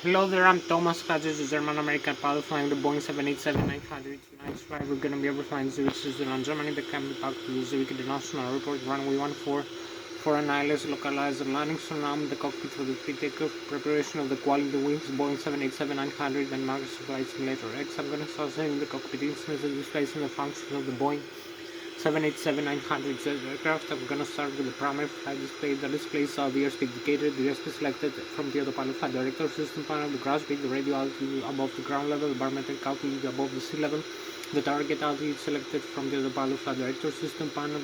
Hello there, I'm Thomas Hatsios, a German-American pilot flying the Boeing 787-900. Tonight's flight we're going to be overflying Zurich, Switzerland, Germany, the coming back to the Zurich International Airport, runway 14 for an ILS localizer landing. So now I'm in the cockpit for the pre-takeoff preparation of the quality wings, Boeing 787-900 and Microsoft Flight Simulator X. I'm going to start setting the cockpit instruments and displacing the function of the Boeing 787-900 aircraft. I'm gonna start with the primary flight display. The displays the airspeed indicator, the airspeed selected from the autopilot flight director system panel, the ground speed, the radio altitude above the ground level, the barometric altitude above the sea level, the target altitude selected from the autopilot flight director system panel,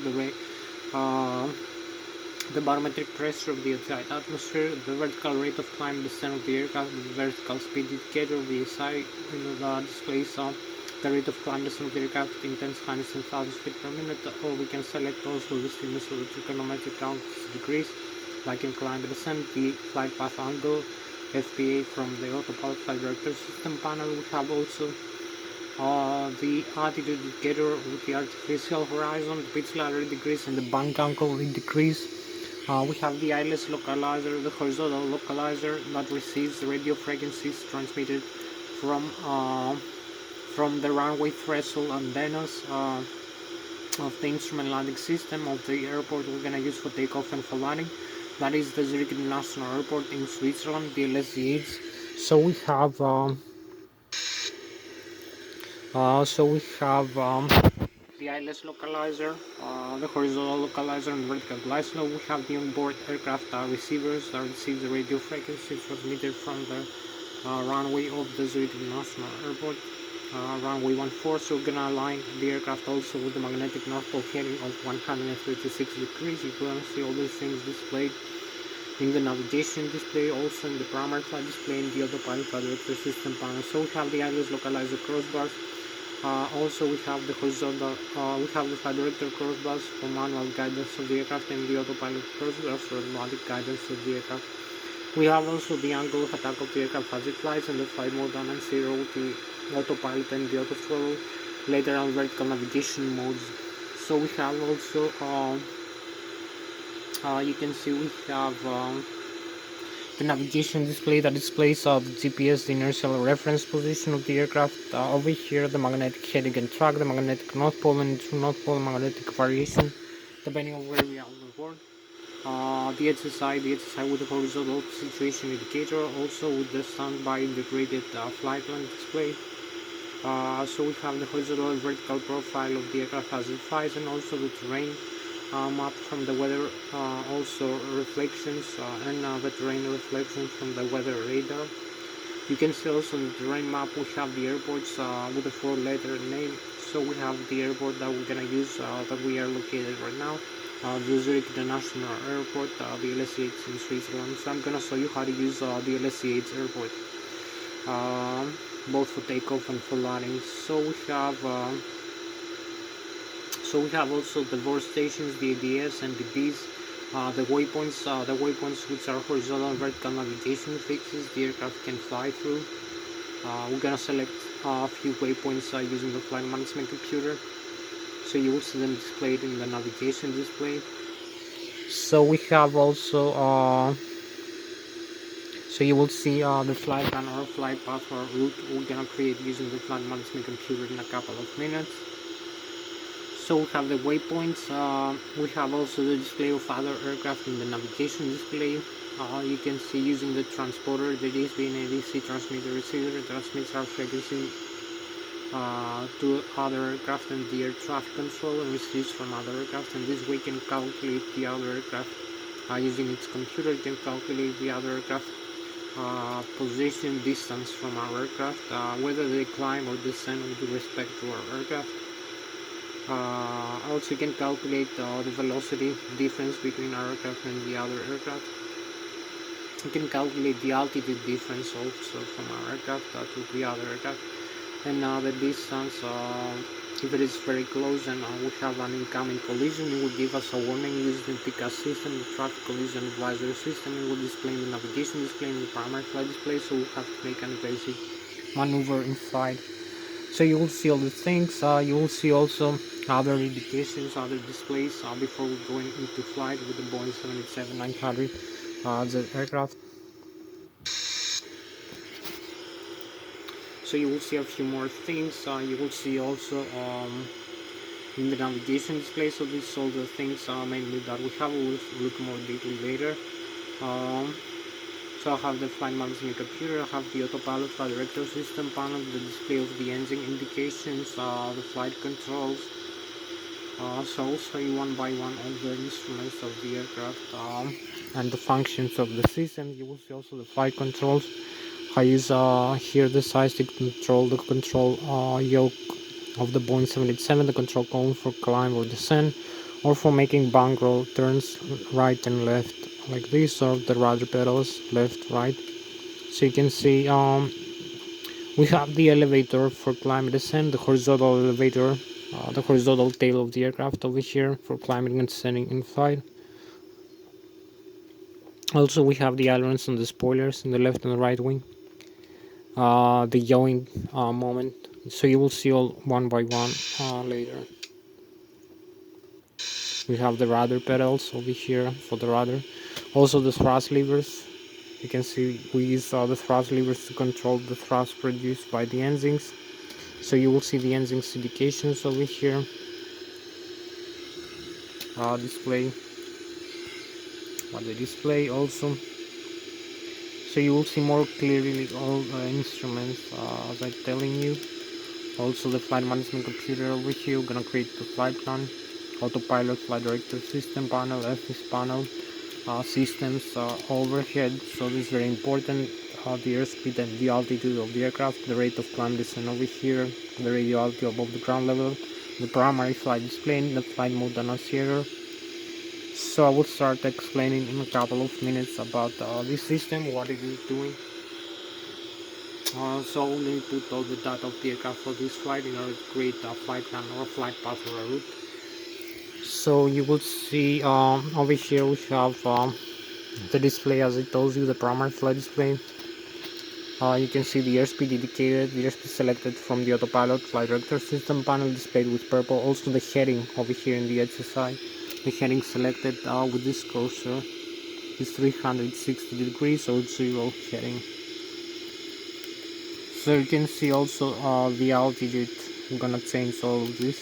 the barometric pressure of the outside atmosphere, the vertical rate of climb descent of the aircraft, the vertical speed indicator of the SI displays the rate of climb descent of the aircraft in 10,000 feet per minute, or we can select also the stimulus of the trigonometric count degrees, like incline descent, the flight path angle, FPA from the autopilot flight director system panel. We have also the altitude indicator with the artificial horizon, the pitch ladder degrees, and the bank angle degrees. We have the ILS localizer, the horizontal localizer that receives the radio frequencies transmitted from the runway threshold antennas of the instrument landing system of the airport we're gonna use for takeoff and for landing. That is the Zurich International Airport in Switzerland, the Lszh. So we have the ILS localizer, the horizontal localizer, and vertical glide slope. We have the onboard aircraft receivers that receive the radio frequency transmitted from the runway of the Zurich International Airport, runway 14. So we're gonna align the aircraft also with the magnetic north pole heading of 136 degrees. You're gonna see all these things displayed in the navigation display, also in the primary flight display, in the autopilot director system panel. So we have the ILS localizer crossbars. Also we have the horizontal, we have the flight director crossbars for manual guidance of the aircraft, and the autopilot crossbars for automatic guidance of the aircraft. We have also the angle of attack of the aircraft as it flies, and the flight mode 1 and 0, the autopilot and the autothrottle, later on vertical navigation modes. So we have also you can see we have the navigation display that displays the GPS, the inertial reference position of the aircraft. Over here, the magnetic heading and track, the magnetic north pole and true north pole magnetic variation, depending on where we are on the world. The HSI with the horizontal situation indicator, also with the standby integrated flight plan display. So we have the horizontal and vertical profile of the aircraft as it flies, and also the terrain map from the weather, also reflections and the terrain reflections from the weather radar. You can see also in the terrain map we have the airports with a 4-letter name. So we have the airport that we're gonna use, that we are located right now, the Zurich International Airport, the Lszh in Switzerland. So I'm gonna show you how to use the Lszh airport, both for takeoff and for landing. So we have also the board stations, the ADS and the Bs, the waypoints which are horizontal and vertical navigation fixes the aircraft can fly through. We're gonna select a few waypoints using the flight management computer, so you will see them displayed in the navigation display. So we have also so you will see the flight plan or flight path or route we're gonna create using the flight management computer in a couple of minutes. So we have the waypoints. We have also the display of other aircraft in the navigation display. You can see using the transponder, the DSB and ADC transmitter receiver transmits our frequency to other aircraft, and the air traffic controller receives from other aircraft, and this way can calculate the other aircraft using its computer. It can calculate the other aircraft position distance from our aircraft, whether they climb or descend with respect to our aircraft. Also you can calculate the velocity difference between our aircraft and the other aircraft. You can calculate the altitude difference also from our aircraft to the other aircraft, and the distance, if it is very close and we have an incoming collision, it will give us a warning using the TCAS system, the traffic collision advisory system. It will display in the navigation display in the primary flight display, so we have to make an evasive maneuver in flight. So you will see all the things. You will see also other indications, other displays before we go into flight with the Boeing 787-900 the aircraft. So you will see a few more things. You will see also in the navigation display. So these are all the things mainly that we have. We'll look more deeply later. So I have the flight management computer, I have the autopilot flight director system panel, the display of the engine indications, the flight controls. So I'll show you one by one all the instruments of the aircraft and the functions of the system. You will see also the flight controls. I use here the size to control the control yoke of the Boeing 787, the control column for climb or descent, or for making bank roll turns right and left like this, or the rudder pedals left, right. So you can see we have the elevator for climb and descent, the horizontal elevator, the horizontal tail of the aircraft over here for climbing and descending in flight. Also we have the ailerons and the spoilers in the left and the right wing, the yawing moment. So you will see all one by one later. We have the rudder pedals over here for the rudder. Also the thrust levers. You can see we use the thrust levers to control the thrust produced by the engines. So you will see the engines indications over here. Display what they display also. So you will see more clearly all the instruments as I'm telling you. Also the flight management computer over here. We're gonna create the flight plan, autopilot, flight director system panel, FS panel, systems overhead. So this is very important. The airspeed and the altitude of the aircraft, the rate of climb descent over here, the radio altitude above the ground level, the primary flight display, the flight mode annunciator. So I will start explaining in a couple of minutes about this system, what it is doing. So let me put all the data of the aircraft for this flight in order to create a flight plan or a flight path or a route. So you will see over here we have the display, as I told you, the primary flight display. You can see the airspeed indicated, the airspeed selected from the autopilot flight director system panel displayed with purple. Also the heading over here in the HSI. The heading selected with this cursor is 360 degrees, so it's zero heading. So you can see also the altitude. I'm gonna change all of this.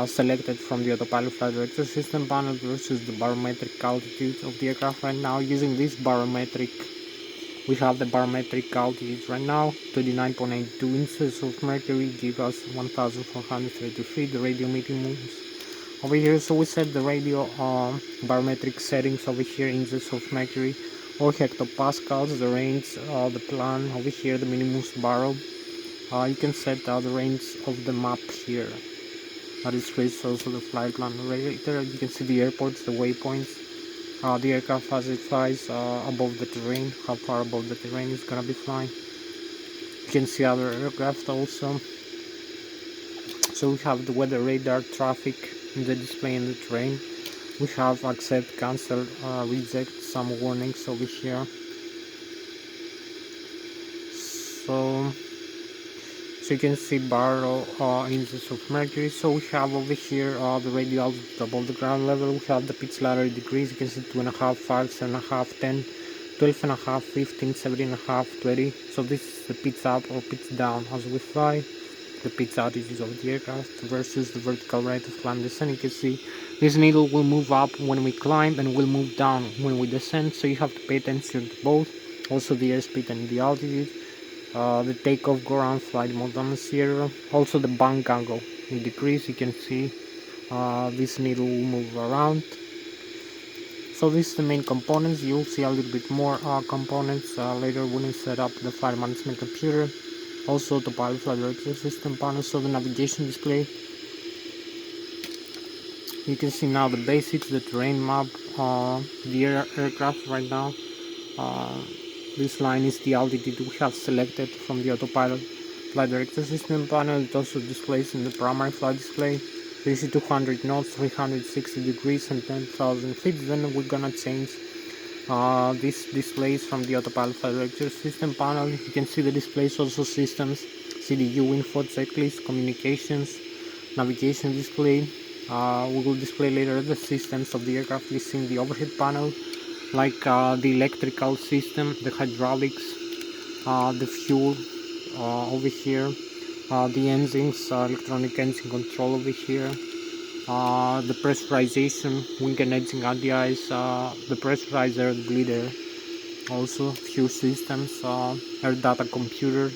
Selected from the autopilot flight director system panel versus the barometric altitude of the aircraft right now. Using this barometric, we have the barometric altitude right now, 29.82 inches of mercury, give us 1,430 feet. The radio minimums over here. So we set the radio barometric settings over here, inches of mercury or hectopascals, the range, the plan over here, the minimums baro. You can set the range of the map here. That displays also the flight plan later. You can see the airports, the waypoints, the aircraft as it flies above the terrain, how far above the terrain it's gonna be flying. You can see other aircraft also. So we have the weather radar, traffic in the display in the terrain. We have accept, cancel, reject, some warnings over here. So you can see baro inches of mercury. So we have over here the radio altitude above the ground level. We have the pitch ladder degrees. You can see 2.5, 5, 7.5, 10, 12.5, 15, 17.5, 20. So this is the pitch up or pitch down as we fly. The pitch altitude of the aircraft versus the vertical rate of climb descent. You can see this needle will move up when we climb and will move down when we descend. So you have to pay attention to both. Also the airspeed and the altitude. The takeoff ground flight mode annunciator. Also the bank angle in degrees. You can see this needle will move around. So this is the main components. You'll see a little bit more components later when we set up the flight management computer. Also the pilot flight director system panel. So the navigation display. You can see now the basics, the terrain map, the aircraft right now. This line is the altitude we have selected from the autopilot flight director system panel. It also displays in the primary flight display. This is 200 knots, 360 degrees and 10,000 feet. Then we're gonna change these displays from the autopilot flight director system panel. You can see the displays, also systems, CDU, info, checklist, communications, navigation display. We will display later the systems of the aircraft listing the overhead panel, like the electrical system, the hydraulics, the fuel, over here. The engines, electronic engine control over here. The pressurization, wing and engine ADIs, the pressurizer, the bleeder. Also, fuel systems, air data computer.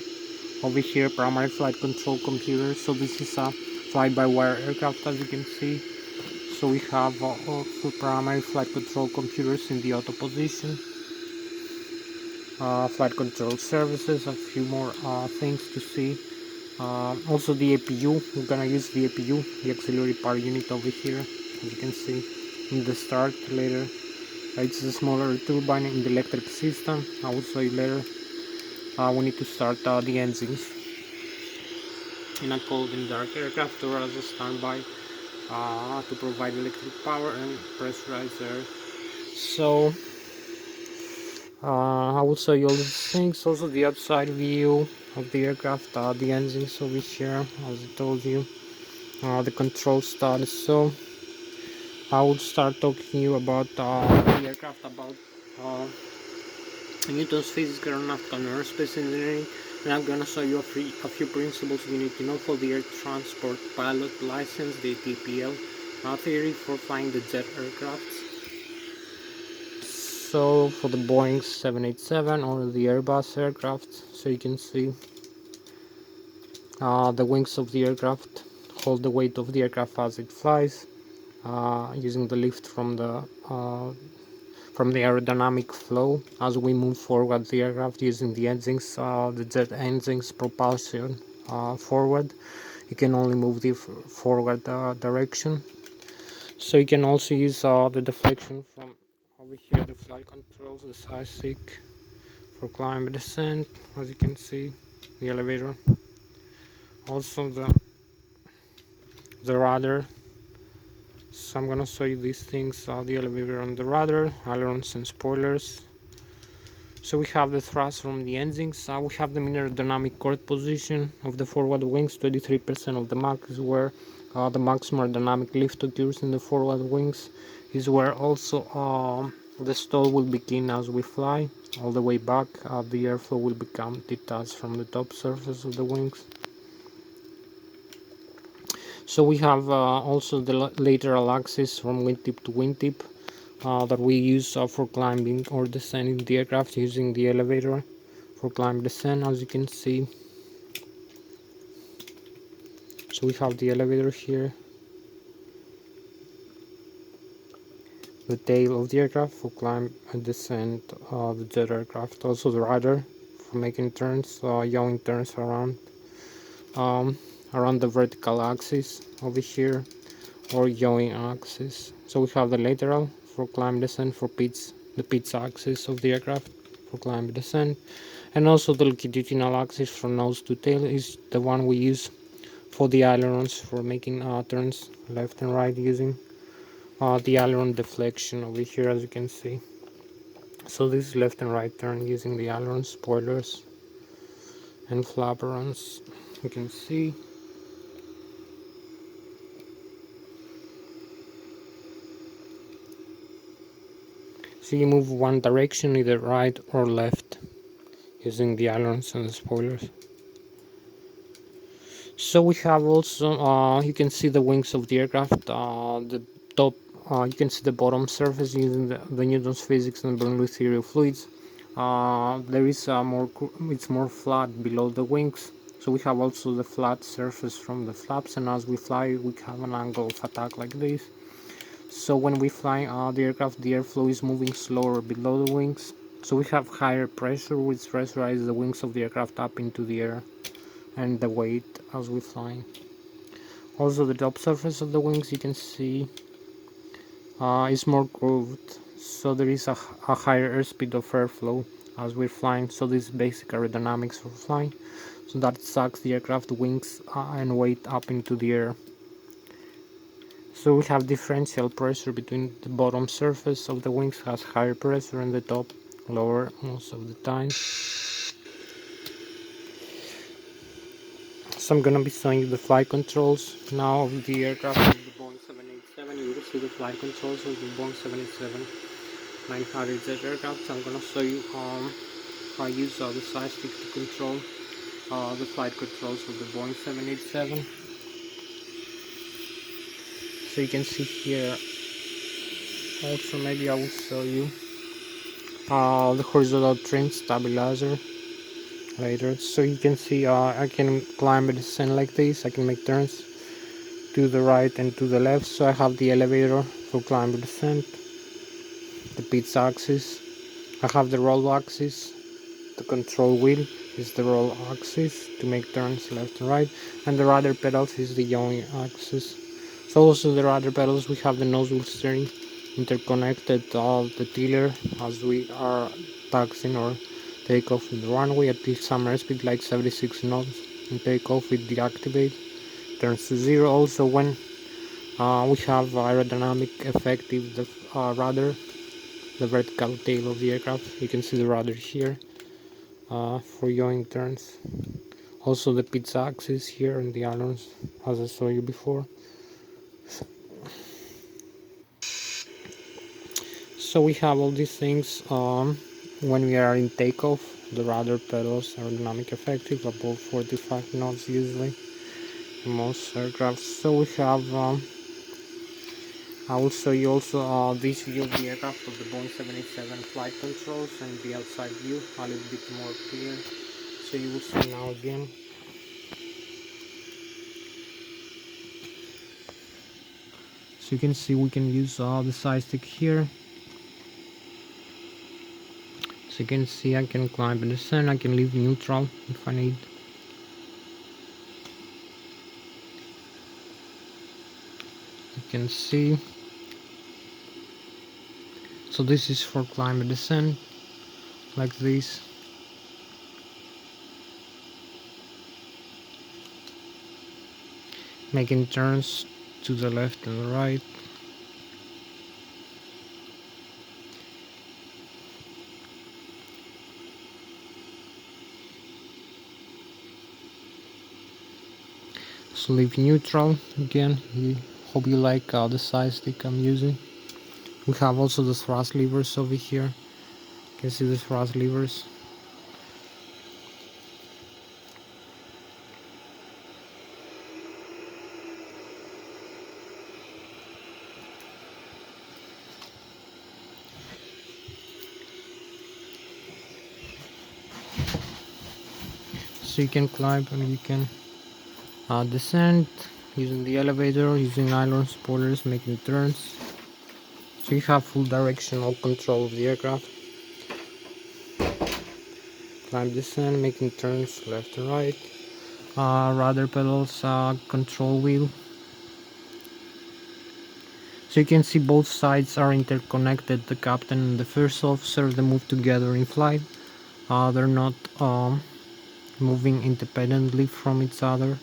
Over here, primary flight control computer. So this is a fly-by-wire aircraft, as you can see. So we have also primary flight control computers in the auto position. Flight control services, a few more things to see. Also the APU, we're gonna use the APU, the auxiliary power unit over here, as you can see in the start later. It's a smaller turbine in the electric system. I will show you later. We need to start the engines in a cold and dark aircraft or as a standby to provide electric power and pressurizer. So I will show you all these things. Also the outside view of the aircraft, the engines over here, as I told you, the control status. So I will start talking to you about the aircraft, about Newton's physics, aeronautical and aerospace engineering, and I'm gonna show you a few principles you need to know for the air transport pilot license, the TPL theory for flying the jet aircrafts. So for the Boeing 787 or the Airbus aircraft, so you can see the wings of the aircraft hold the weight of the aircraft as it flies, using the lift from the aerodynamic flow as we move forward the aircraft using the engines, the jet engines propulsion forward. You can only move the forward direction. So you can also use the deflection from over here, the flight controls, the side stick for climb and descent, as you can see, the elevator. Also the rudder. So I'm gonna show you these things, the elevator and the rudder, ailerons and spoilers. So we have the thrust from the engines, we have the aerodynamic chord position of the forward wings, 23% of the Mach is where the maximum aerodynamic lift occurs in the forward wings, is where also the stall will begin as we fly. All the way back, the airflow will become detached from the top surface of the wings. So we have also the lateral axis from wingtip to wingtip that we use for climbing or descending the aircraft using the elevator for climb descent, as you can see. So we have the elevator here, the tail of the aircraft for climb and descent, the jet aircraft, also the rudder for making turns, yawing turns around the vertical axis over here, or yawing axis. So we have the lateral for climb descent for the pitch axis of the aircraft for climb descent, and also the longitudinal axis from nose to tail is the one we use for the ailerons for making turns left and right using the aileron deflection over here, as you can see. So this is left and right turn using the aileron, spoilers and flaperons, you can see. So you move one direction, either right or left, using the ailerons and the spoilers. So we have also, you can see the wings of the aircraft, the top, you can see the bottom surface using the Newton's physics and Bernoulli theory of fluids. There is it's more flat below the wings. So we have also the flat surface from the flaps, and as we fly, we have an angle of attack like this. So when we fly the aircraft, the airflow is moving slower below the wings. So we have higher pressure, which pressurizes the wings of the aircraft up into the air, and the weight as we fly. Also the top surface of the wings, you can see, is more curved, so there is a higher airspeed of airflow as we're flying. So this is basic aerodynamics for flying. So that sucks the aircraft wings and weight up into the air. So we have differential pressure between the bottom surface of the wings has higher pressure and the top lower most of the time. So I'm gonna be showing you the flight controls now of the aircraft of the Boeing 787. You will see the flight controls of the Boeing 787-900 jet aircraft. So I'm gonna show you how I use the side stick to control the flight controls of the Boeing 787. So you can see here, also maybe I will show you the horizontal trim stabilizer later. So you can see I can climb and descend like this. I can make turns to the right and to the left. So I have the elevator for climb and descent, the pitch axis, I have the roll axis, the control wheel is the roll axis to make turns left and right, and the rudder pedals is the yawing axis. So also the rudder pedals, we have the nose wheel steering interconnected the tiller as we are taxiing or take off in the runway at some airspeed like 76 knots, and take off it deactivate, turns to 0. Also when we have aerodynamic effect if the rudder, the vertical tail of the aircraft, you can see the rudder here for yawing turns. Also the pitch axis here and the ailerons as I saw you before. So we have all these things when we are in takeoff. The rudder pedals are dynamic effective above 45 knots usually in most aircraft. So we have I will show you also this view of the aircraft of the Boeing 787 flight controls and the outside view a little bit more clear. So you will see now again. So you can see we can use the side stick here. So you can see I can climb and descend, I can leave neutral if I need. You can see. So this is for climb and descent, like this. Making turns to the left and the right. So leave neutral again. Hope you like the side stick I'm using. We have also the thrust levers over here. You can see the thrust levers. So you can climb and you can descend using the elevator, using nylon spoilers, making turns. So you have full directional control of the aircraft. Climb, descend, making turns left and right. Rudder pedals, control wheel. So you can see both sides are interconnected. The captain and the first officer, they move together in flight. They're not moving independently from each other.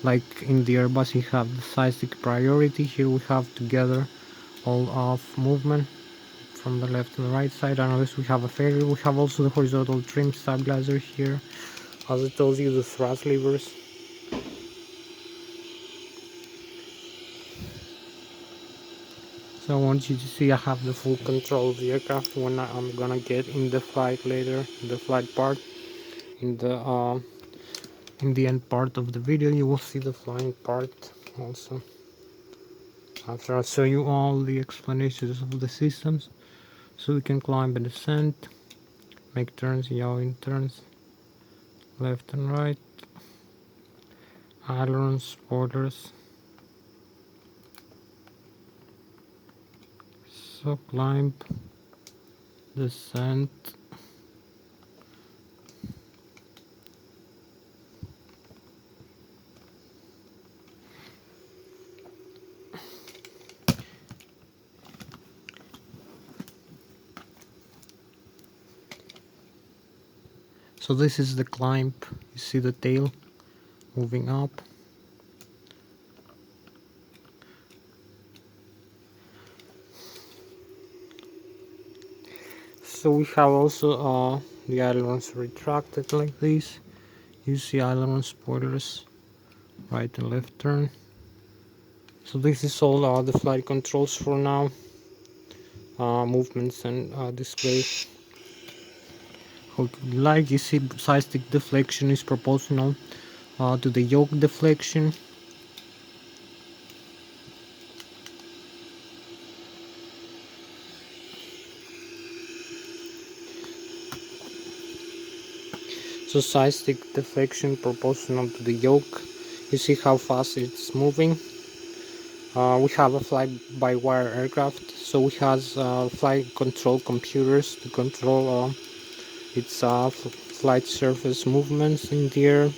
Like in the Airbus, you have the side stick priority. Here we have together all of movement from the left and the right side. Unless we have a failure, we have also the horizontal trim stabilizer here. As I told you, the thrust levers. So I want you to see I have the full control of the aircraft when I'm gonna get in the flight later, in the flight part. In the end part of the video, you will see the flying part also. After I show you all the explanations of the systems, so we can climb and descend, make turns, yawing turns, left and right, ailerons, spoilers. So climb, descend. So this is the climb. You see the tail moving up. So we have also the ailerons retracted like this. You see aileron spoilers, right and left turn. So this is all the flight controls for now. Movements and display. Like you see, side stick deflection is proportional to the yoke deflection. So side stick deflection proportional to the yoke. You see how fast it's moving. We have a fly-by-wire aircraft, so we have flight control computers to control its flight surface movements in the air.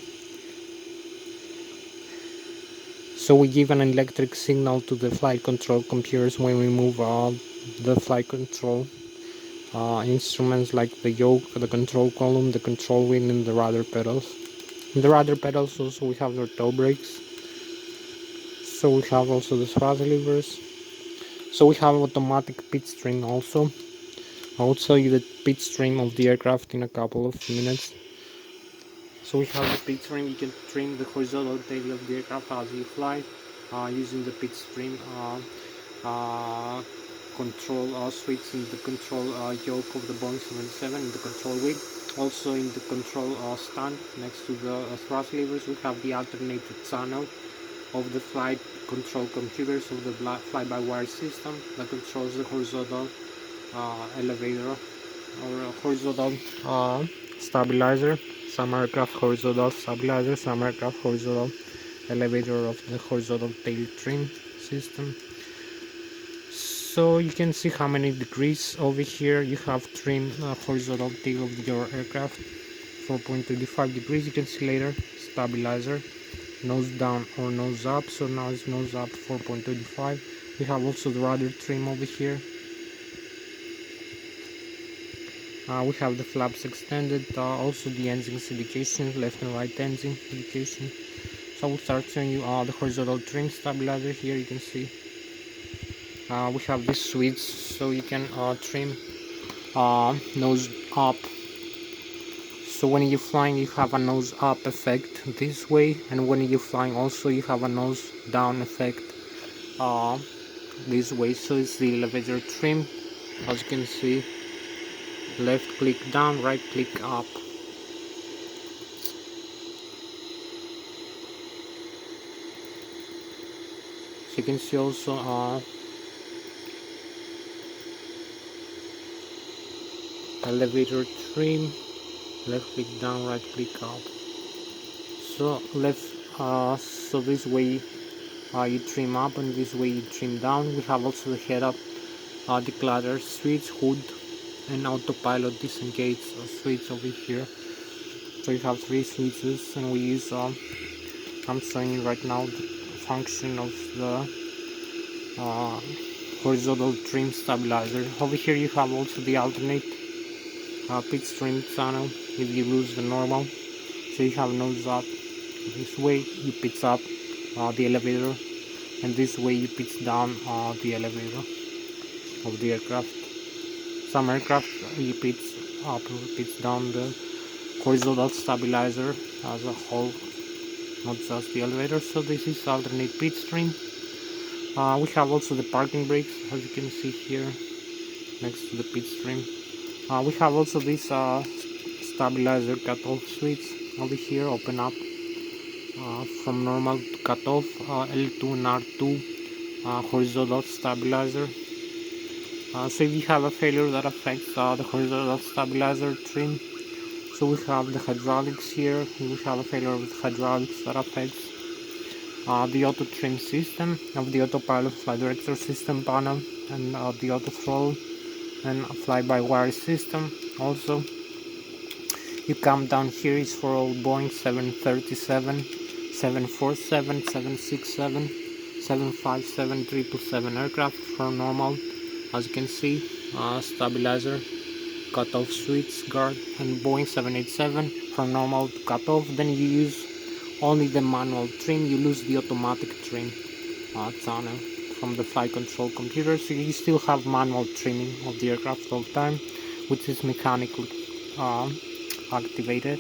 So we give an electric signal to the flight control computers when we move the flight control instruments like the yoke, the control column, the control wheel, and the rudder pedals. In the rudder pedals also we have the toe brakes. So we have also the thrust levers. So we have automatic pit stream also. I will show you the pit stream of the aircraft in a couple of minutes. So we have the pit stream. You can trim the horizontal tail of the aircraft as you fly using the pit stream control switch in the control yoke of the Boeing 777 in the control wheel. Also in the control stand next to the thrust levers we have the alternated channel of the flight control computers of the fly-by-wire system that controls the horizontal elevator or horizontal stabilizer. Some aircraft horizontal stabilizer, some aircraft horizontal elevator of the horizontal tail trim system. So you can see how many degrees over here you have trim horizontal tail of your aircraft. 4.35 degrees. You can see later stabilizer nose down or nose up. So now it's nose up 4.25. We have also the rudder trim over here. We have the flaps extended, also the engines indication, left and right engine indication. So I will start showing you the horizontal trim stabilizer. Here you can see we have this switch, so you can trim nose up. So when you're flying you have a nose up effect this way, and when you're flying also you have a nose down effect this way. So it's the elevator trim, as you can see, left click down, right click up. So you can see also elevator trim, left click down, right click up. So so this way you trim up, and this way you trim down. We have also the head up declutter switch, hood, and autopilot disengage switch over here. So you have 3 switches, and we use I'm showing you right now the function of the horizontal trim stabilizer. Over here you have also the alternate pit stream channel if you lose the normal. So you have nose up, this way you pitch up the elevator, and this way you pitch down the elevator of the aircraft. Some aircraft you pitch up or pitch down the horizontal stabilizer as a whole, not just the elevator. So this is alternate pit stream. We have also the parking brakes, as you can see here next to the pit stream. We have also this stabilizer cutoff switch over here, open up from normal to cutoff, L2 and R2 horizontal stabilizer. So if you have a failure that affects the horizontal stabilizer trim, so we have the hydraulics here. We have a failure with hydraulics that affects the auto trim system of the autopilot flight director system panel, and the auto throttle and fly-by-wire system. Also you come down here is for all Boeing 737, 747, 767, 757, 777 aircraft from normal, as you can see, stabilizer, cutoff switch, guard, and Boeing 787 from normal to cutoff. Then you use only the manual trim, you lose the automatic trim channel from the flight control computer, so you still have manual trimming of the aircraft all the time, which is mechanically activated.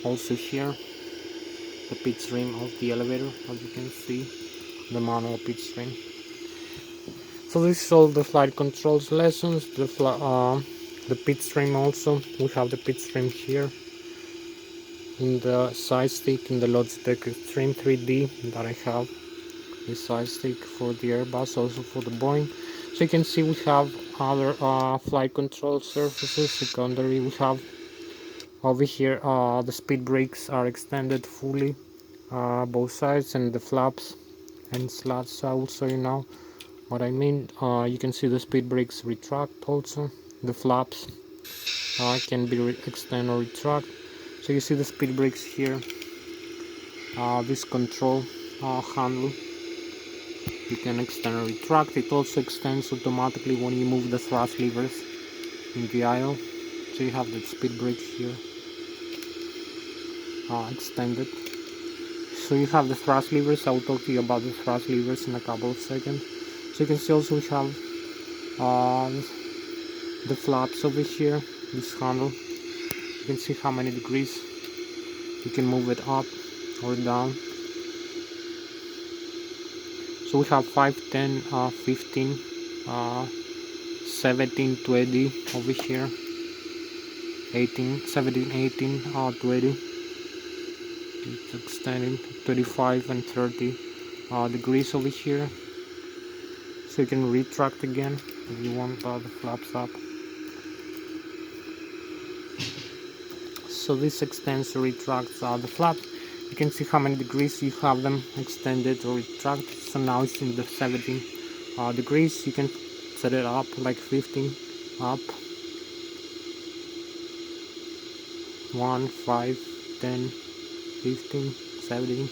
Also here the pit stream of the elevator, as you can see, the manual pit stream. So this is all the flight controls lessons, the pit stream also. We have the pit stream here in the side stick in the Logitech Extreme 3D that I have. This side stick for the Airbus, also for the Boeing. So you can see we have other flight control surfaces. Secondary, we have over here the speed brakes are extended fully, both sides, and the flaps and slats. So I will show you now what I mean. You can see the speed brakes retract also. The flaps can be extend or retract. So you see the speed brakes here. This control handle, you can extend or retract. It also extends automatically when you move the thrust levers in the aisle. So you have the speed brake here extended. So you have the thrust levers. I will talk to you about the thrust levers in a couple of seconds. So you can see also we have the flaps over here, this handle. You can see how many degrees you can move it up or down. So we have 5, 10, 15, 17, 20 over here, 18, 17, 18, 20. It's extending 25 and 30 degrees over here. So you can retract again if you want the flaps up. So this extends or retracts the flaps. You can see how many degrees you have them extended or retracted. So now it's in the 17 degrees. You can set it up like 15 up. 1, 5, 10, 15, 17,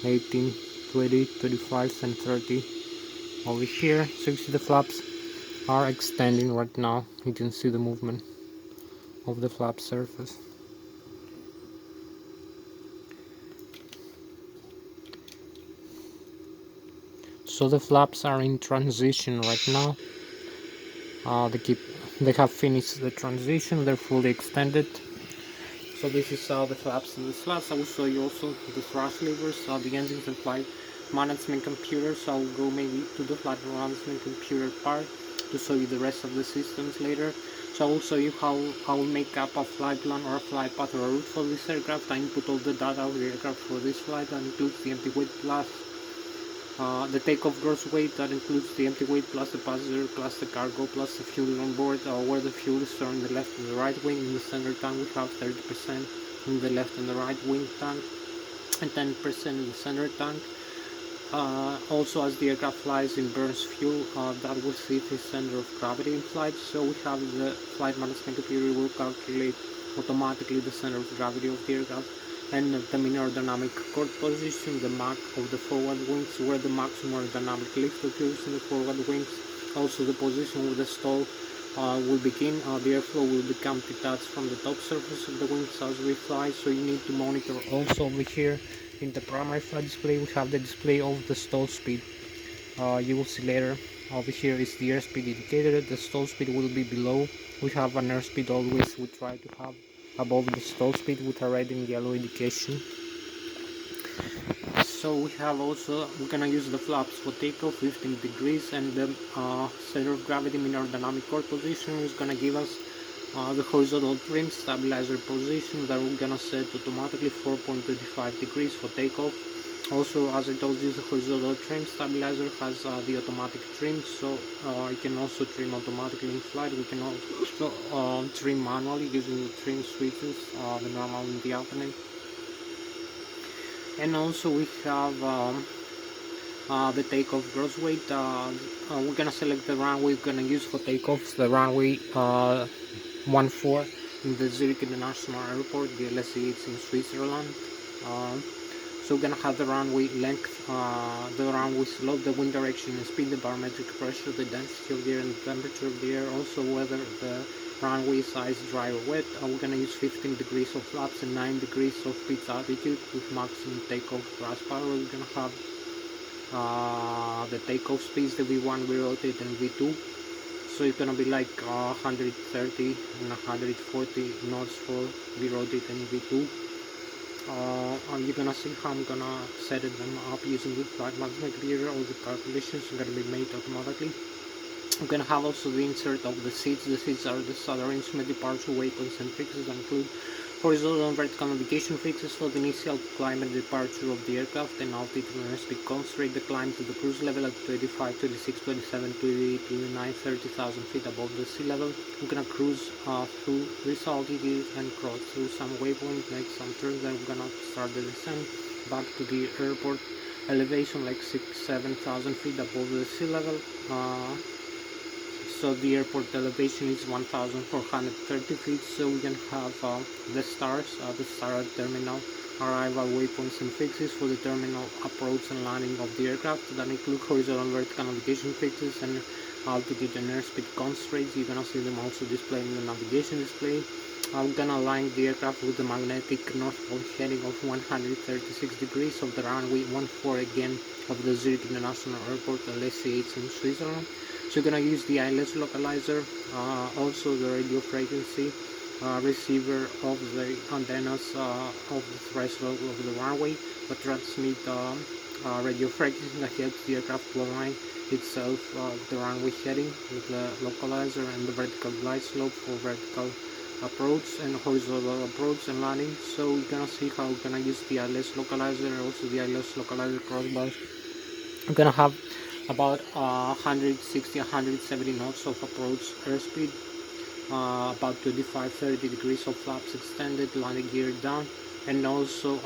18, 20, 25 and 30 over here. So you see the flaps are extending right now. You can see the movement of the flap surface. So the flaps are in transition right now. They have finished the transition. They're fully extended. So this is the flaps and the slats. I will show you also the thrust levers, the engines and flight management computer. So I will go maybe to the flight management computer part to show you the rest of the systems later. So I will show you how I will make up a flight plan or a flight path or a route for this aircraft. I input all the data of the aircraft for this flight. That includes the empty weight plus the takeoff gross weight. That includes the empty weight plus the passenger plus the cargo plus the fuel on board, where the fuel is stored in the left and the right wing. In the center tank we have 30% in the left and the right wing tank and 10% in the center tank. Also, as the aircraft flies, it burns fuel. That will see the center of gravity in flight. So we have the flight management computer will calculate automatically the center of gravity of the aircraft and the mean aerodynamic chord position, the Mach of the forward wings, where the maximum aerodynamic lift occurs in the forward wings. Also the position where the stall will begin. The airflow will become detached from the top surface of the wings as we fly. So you need to monitor also over here in the primary flight display. We have the display of the stall speed. You will see later. Over here is the airspeed indicator. The stall speed will be below. We have an airspeed always. We try to have above the stall speed with a red and yellow indication. So we have also, we're gonna use the flaps for takeoff 15 degrees, and the center of gravity mean aerodynamic chord position is gonna give us the horizontal trim stabilizer position that we're gonna set automatically 4.25 degrees for takeoff. Also, as I told you, the horizontal trim stabilizer has the automatic trim, so you can also trim automatically in flight. We can also trim manually using the trim switches, the normal and the alternate. And also we have the takeoff gross weight. We're gonna select the runway we're gonna use for takeoffs, the runway 14 in the Zurich International Airport, the Lszh. It's in Switzerland. So we're gonna have the runway length, the runway slope, the wind direction and speed, the barometric pressure, the density of the air and the temperature of the air, also whether the runway size dry or wet. We're gonna use 15 degrees of flaps and 9 degrees of pitch altitude with maximum takeoff thrust power. We're gonna have the takeoff speeds, the V1, V rotate and V2. So it's gonna be like 130 and 140 knots for V rotate and V2. You're gonna see how I'm gonna set them up using the flight management computer. All the calculations are gonna be made automatically. We're gonna have also the insert of the seats. The seats are the standard instrument departure waypoints and fixes that include horizontal and vertical navigation fixes for the initial climb and departure of the aircraft, and altitude and airspeed constraint. The climb to the cruise level at 25, 26, 27, 28, 29, 30,000 feet above the sea level. We're gonna cruise through this altitude and cross through some waypoints, make some turns, then we're gonna start the descent back to the airport elevation like 6-7,000 feet above the sea level. So the airport elevation is 1,430 feet, so we can have the stars, the star terminal arrival waypoints and fixes for the terminal approach and landing of the aircraft that include horizontal and vertical navigation fixes and altitude and airspeed constraints. You're gonna see them also displayed in the navigation display. I'm gonna align the aircraft with the magnetic northward heading of 136 degrees of the runway 14 again of the Zurich International Airport, Lszh in Switzerland. So you're gonna use the Lszh localizer, also the radio frequency receiver of the antennas of the threshold of the runway, but transmit radio frequency that helps the aircraft to align itself with the runway heading with the localizer, and the vertical glide slope for vertical approach and horizontal approach and landing. So we're gonna see how we're gonna use the Lszh localizer and also the Lszh localizer crossbars. We're gonna have about 160-170 knots of approach airspeed, about 25-30 degrees of flaps extended, landing gear down, and also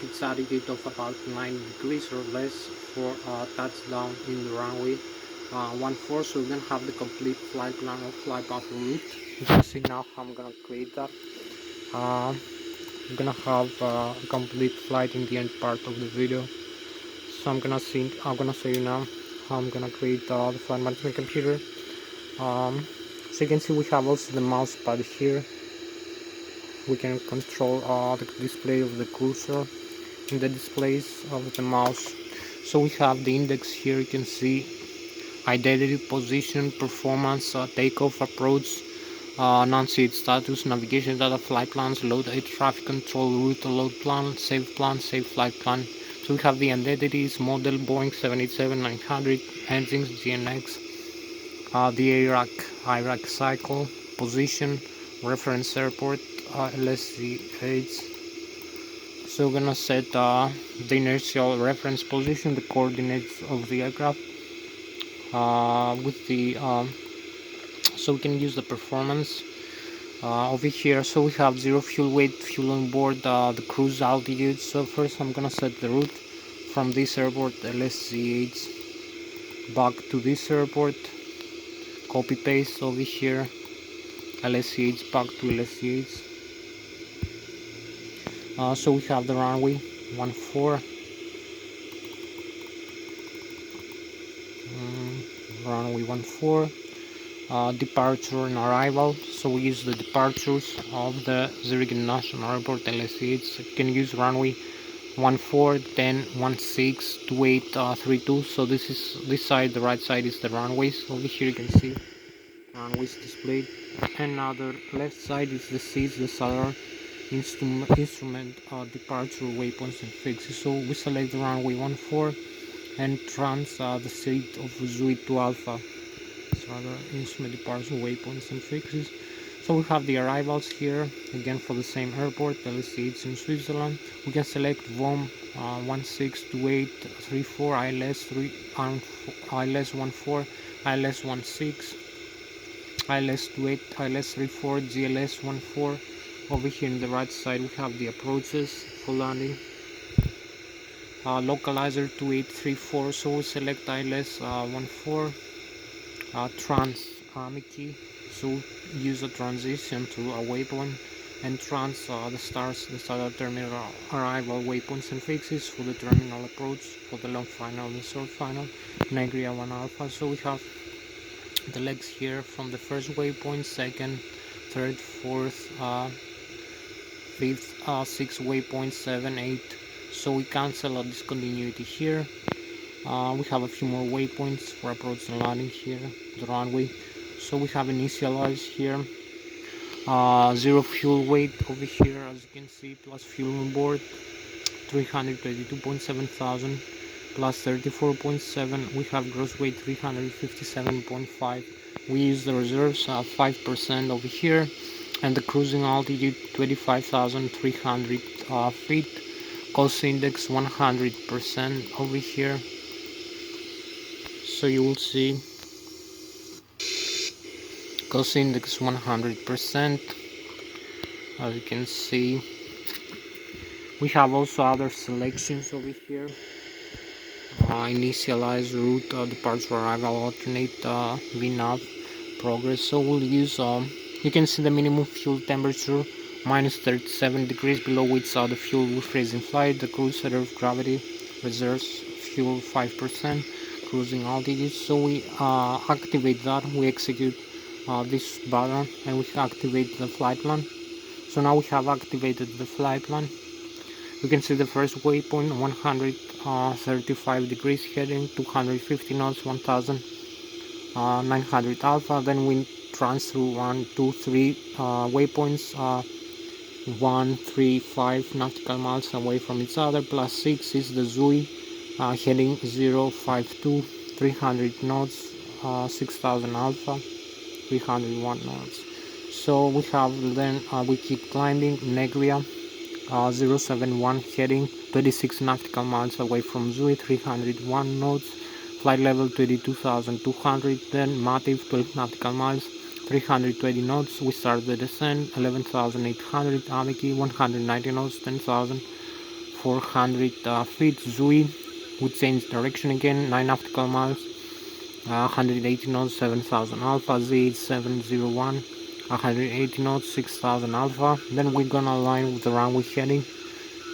its attitude of about 90 degrees or less for touchdown in the runway 14. So we're gonna have the complete flight plan or flight path route. You can see now how I'm gonna create that. I'm gonna have a complete flight in the end part of the video. So I'm gonna show you now how I'm gonna create the flight management computer. So you can see we have also the mouse pad here. We can control the display of the cursor in the displays of the mouse. So we have the index here. You can see identity, position, performance, takeoff, approach, non-seat status, navigation data, flight plans, load, air traffic control, route, load plan, save flight plan. So we have the identities, model Boeing 787-900, engines GNX, the IRAC cycle, position, reference airport, Lszh. So we're gonna set the inertial reference position, the coordinates of the aircraft, with the so we can use the performance over here. So we have 0 fuel weight, fuel on board, the cruise altitude. So first I'm gonna set the route from this airport, Lszh, back to this airport, copy paste over here, Lszh back to Lszh. So we have the runway 14, runway 14, departure and arrival. So we use the departures of the Zurich International Airport Lszh. You can use runway 14, 10, 16, 28, 32. So this side, the right side is the runways. Over here you can see runways displayed, and now the left side is the seats, the solar instrument departure waypoints and fixes. So we select the runway 14 and trans the seat of Zurich to Alpha, solar instrument departure waypoints and fixes. So we have the arrivals here again for the same airport, Lszh in Switzerland. We can select VOM 162834, ILS 3, ILS 14, ILS 16, ILS 28, ILS 34, GLS 14. Over here on the right side we have the approaches for landing. Localizer 2834, so we select ILS 14, trans Mickey, so use a transition to a waypoint, and trans the stars, the starter terminal arrival waypoints and fixes for the terminal approach for the long final and short final, Negria 1 Alpha. So we have the legs here from the first waypoint, second, third, fourth, fifth, sixth waypoint, 7, 8. So we cancel a discontinuity here. We have a few more waypoints for approach and landing here, the runway. So we have initialize here, 0 fuel weight over here, as you can see, plus fuel on board, 322.7 thousand. plus 34.7. We have gross weight 357.5. We use the reserves 5% over here, and the cruising altitude 25,300 feet. Cost index 100% over here. So you will see cost index 100%. As you can see, we have also other selections over here. Initialize route, departure arrival, alternate, VNAV, progress. So we'll use, you can see the minimum fuel temperature minus 37 degrees, below which the fuel will freeze in flight. The cruise center of gravity, reserves fuel 5%, cruising altitude. So we activate that, we execute this button, and we activate the flight plan. So now we have activated the flight plan. You can see the first waypoint 135 degrees heading, 250 knots, 1900 alpha. Then we trans through 1, 2, 3 waypoints, 1, 3, 5 nautical miles away from each other. Plus 6 is the Zui, heading 0, 5, 2, 300 knots, 6000 alpha, 301 knots. So we have then we keep climbing Negria, 071 heading 26 nautical miles away from Zui, 301 knots, flight level 22,200. Then Matif 12 nautical miles, 320 knots. We start the descent 11,800. Amiki 190 knots, 10,400 feet. Zui we change direction again, 9 nautical miles, 180 knots, 7,000 alpha. Z701 180 knots, 6,000 alpha. Then we're gonna align with the runway heading,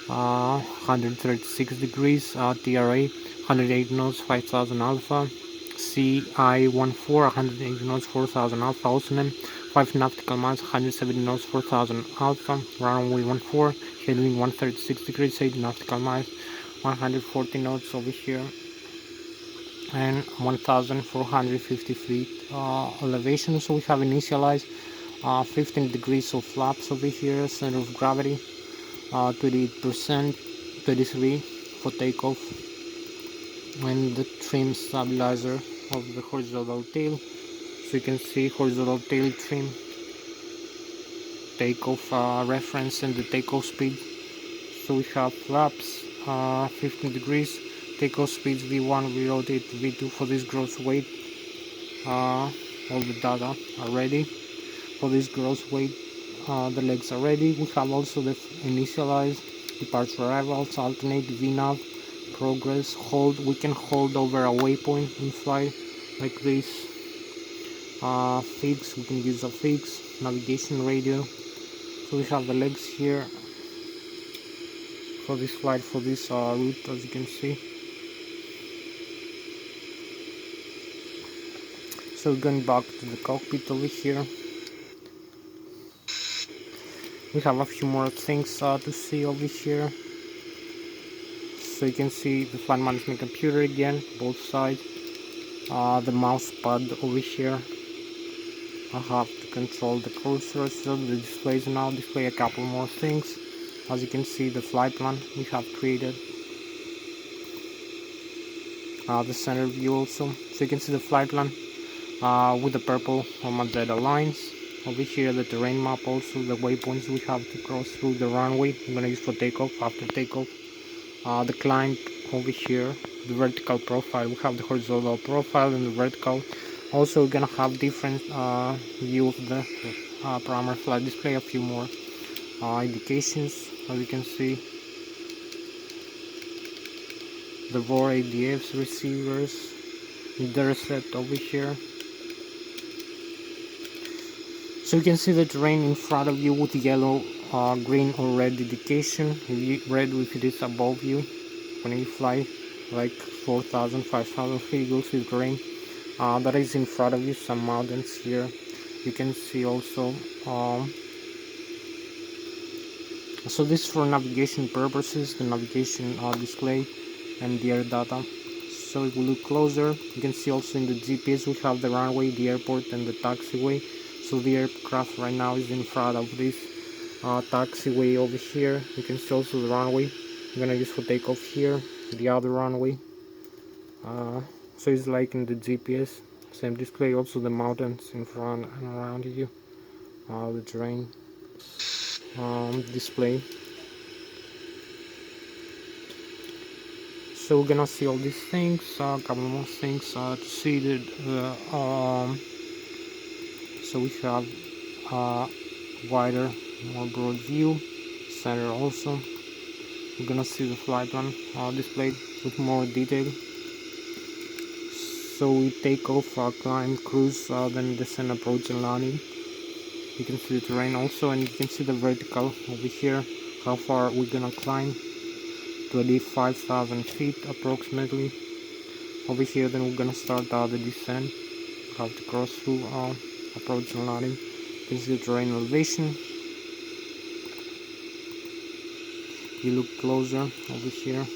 136 degrees, TRA 108 knots, 5,000 alpha. CI14 180 knots, 4,000 alpha. Oceanem 5 nautical miles, 170 knots, 4,000 alpha. Runway 14 heading 136 degrees, 8 nautical miles, 140 knots over here, and 1,450 feet elevation. So we have initialized 15 degrees of flaps over here, center of gravity 28%, 33 for takeoff, and the trim stabilizer of the horizontal tail. So you can see horizontal tail trim, takeoff reference, and the takeoff speed. So we have flaps 15 degrees, takeoff speeds V1, we rotate V2 for this gross weight. All the data are ready for this gross weight. The legs are ready. We have also the initialize, departure arrivals, alternate, VNAV, progress, hold. We can hold over a waypoint in flight like this. Fix, we can use a fix, navigation radio. So we have the legs here for this flight, for this route, as you can see. So going back to the cockpit over here, we have a few more things to see over here. So you can see the flight management computer again, both sides, the mouse pad over here. I have to control the cursor, so the displays now display a couple more things. As you can see, the flight plan we have created, the center view also. So you can see the flight plan with the purple or magenta lines. Over here the terrain map, also the waypoints we have to cross through the runway. I'm gonna use for takeoff, after takeoff. The climb over here, the vertical profile, we have the horizontal profile and the vertical. Also we're gonna have different view of the primary flight display, a few more indications. As you can see, the VOR ADFs receivers, the reset over here. So you can see the terrain in front of you with yellow, green or red indication. Red if it is above you. When you fly like 4,000, 5,000 feet, you'll see the terrain that is in front of you. Some mountains here. You can see also. So this is for navigation purposes, the navigation display and the air data. So if we look closer, you can see also in the GPS we have the runway, the airport, and the taxiway. So the aircraft right now is in front of this taxiway over here. You can see also the runway I'm gonna use for takeoff here, the other runway. So it's like in the GPS, same display. Also the mountains in front and around you, the terrain display. So we're gonna see all these things, a couple more things to see so we have a wider, more broad view, center also. We're gonna see the flight plan displayed with more detail. So we take off, climb, cruise, then descend, approach and landing. You can see the terrain also, and you can see the vertical over here, how far we're gonna climb. 25,000 feet approximately. Over here then we're gonna start the descent. Have to cross through approach and landing. You can see the terrain elevation. You look closer over here.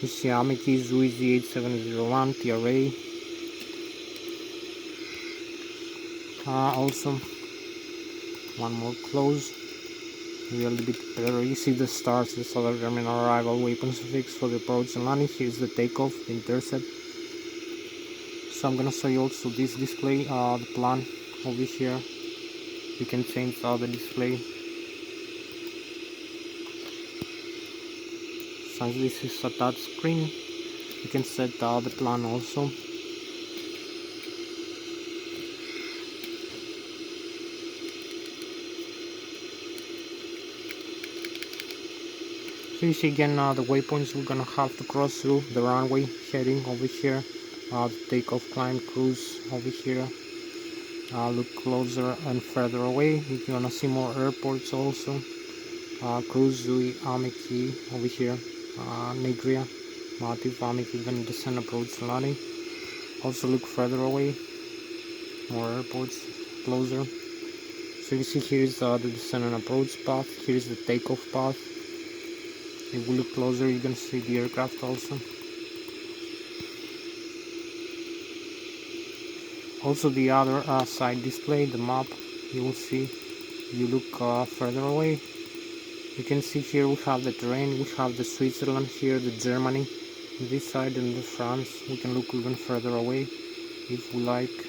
You see Amity Zuizi 8701 TRA. Also one more close. Maybe a little bit better. You see the stars, the solar terminal arrival waypoints fixed for the approach and landing. Here's the takeoff, the intercept. So I'm gonna show you also this display, the plan over here. You can change the display. Since this is a touch screen, you can set the plan also. So you see again the waypoints we're gonna have to cross through, the runway heading over here, the takeoff, climb, cruise over here. Look closer and further away. You're gonna see more airports also. Cruise, Zui, Amiki over here, Negria, Matif, Amiki, then descend, approach, landing. Also look further away, more airports closer. So you see here is the descent and approach path. Here is the takeoff path. If we look closer, you can see the aircraft also. Also the other side display, the map, you will see. You look further away. You can see here we have the terrain, we have the Switzerland here, the Germany, this side, and the France. We can look even further away if we like.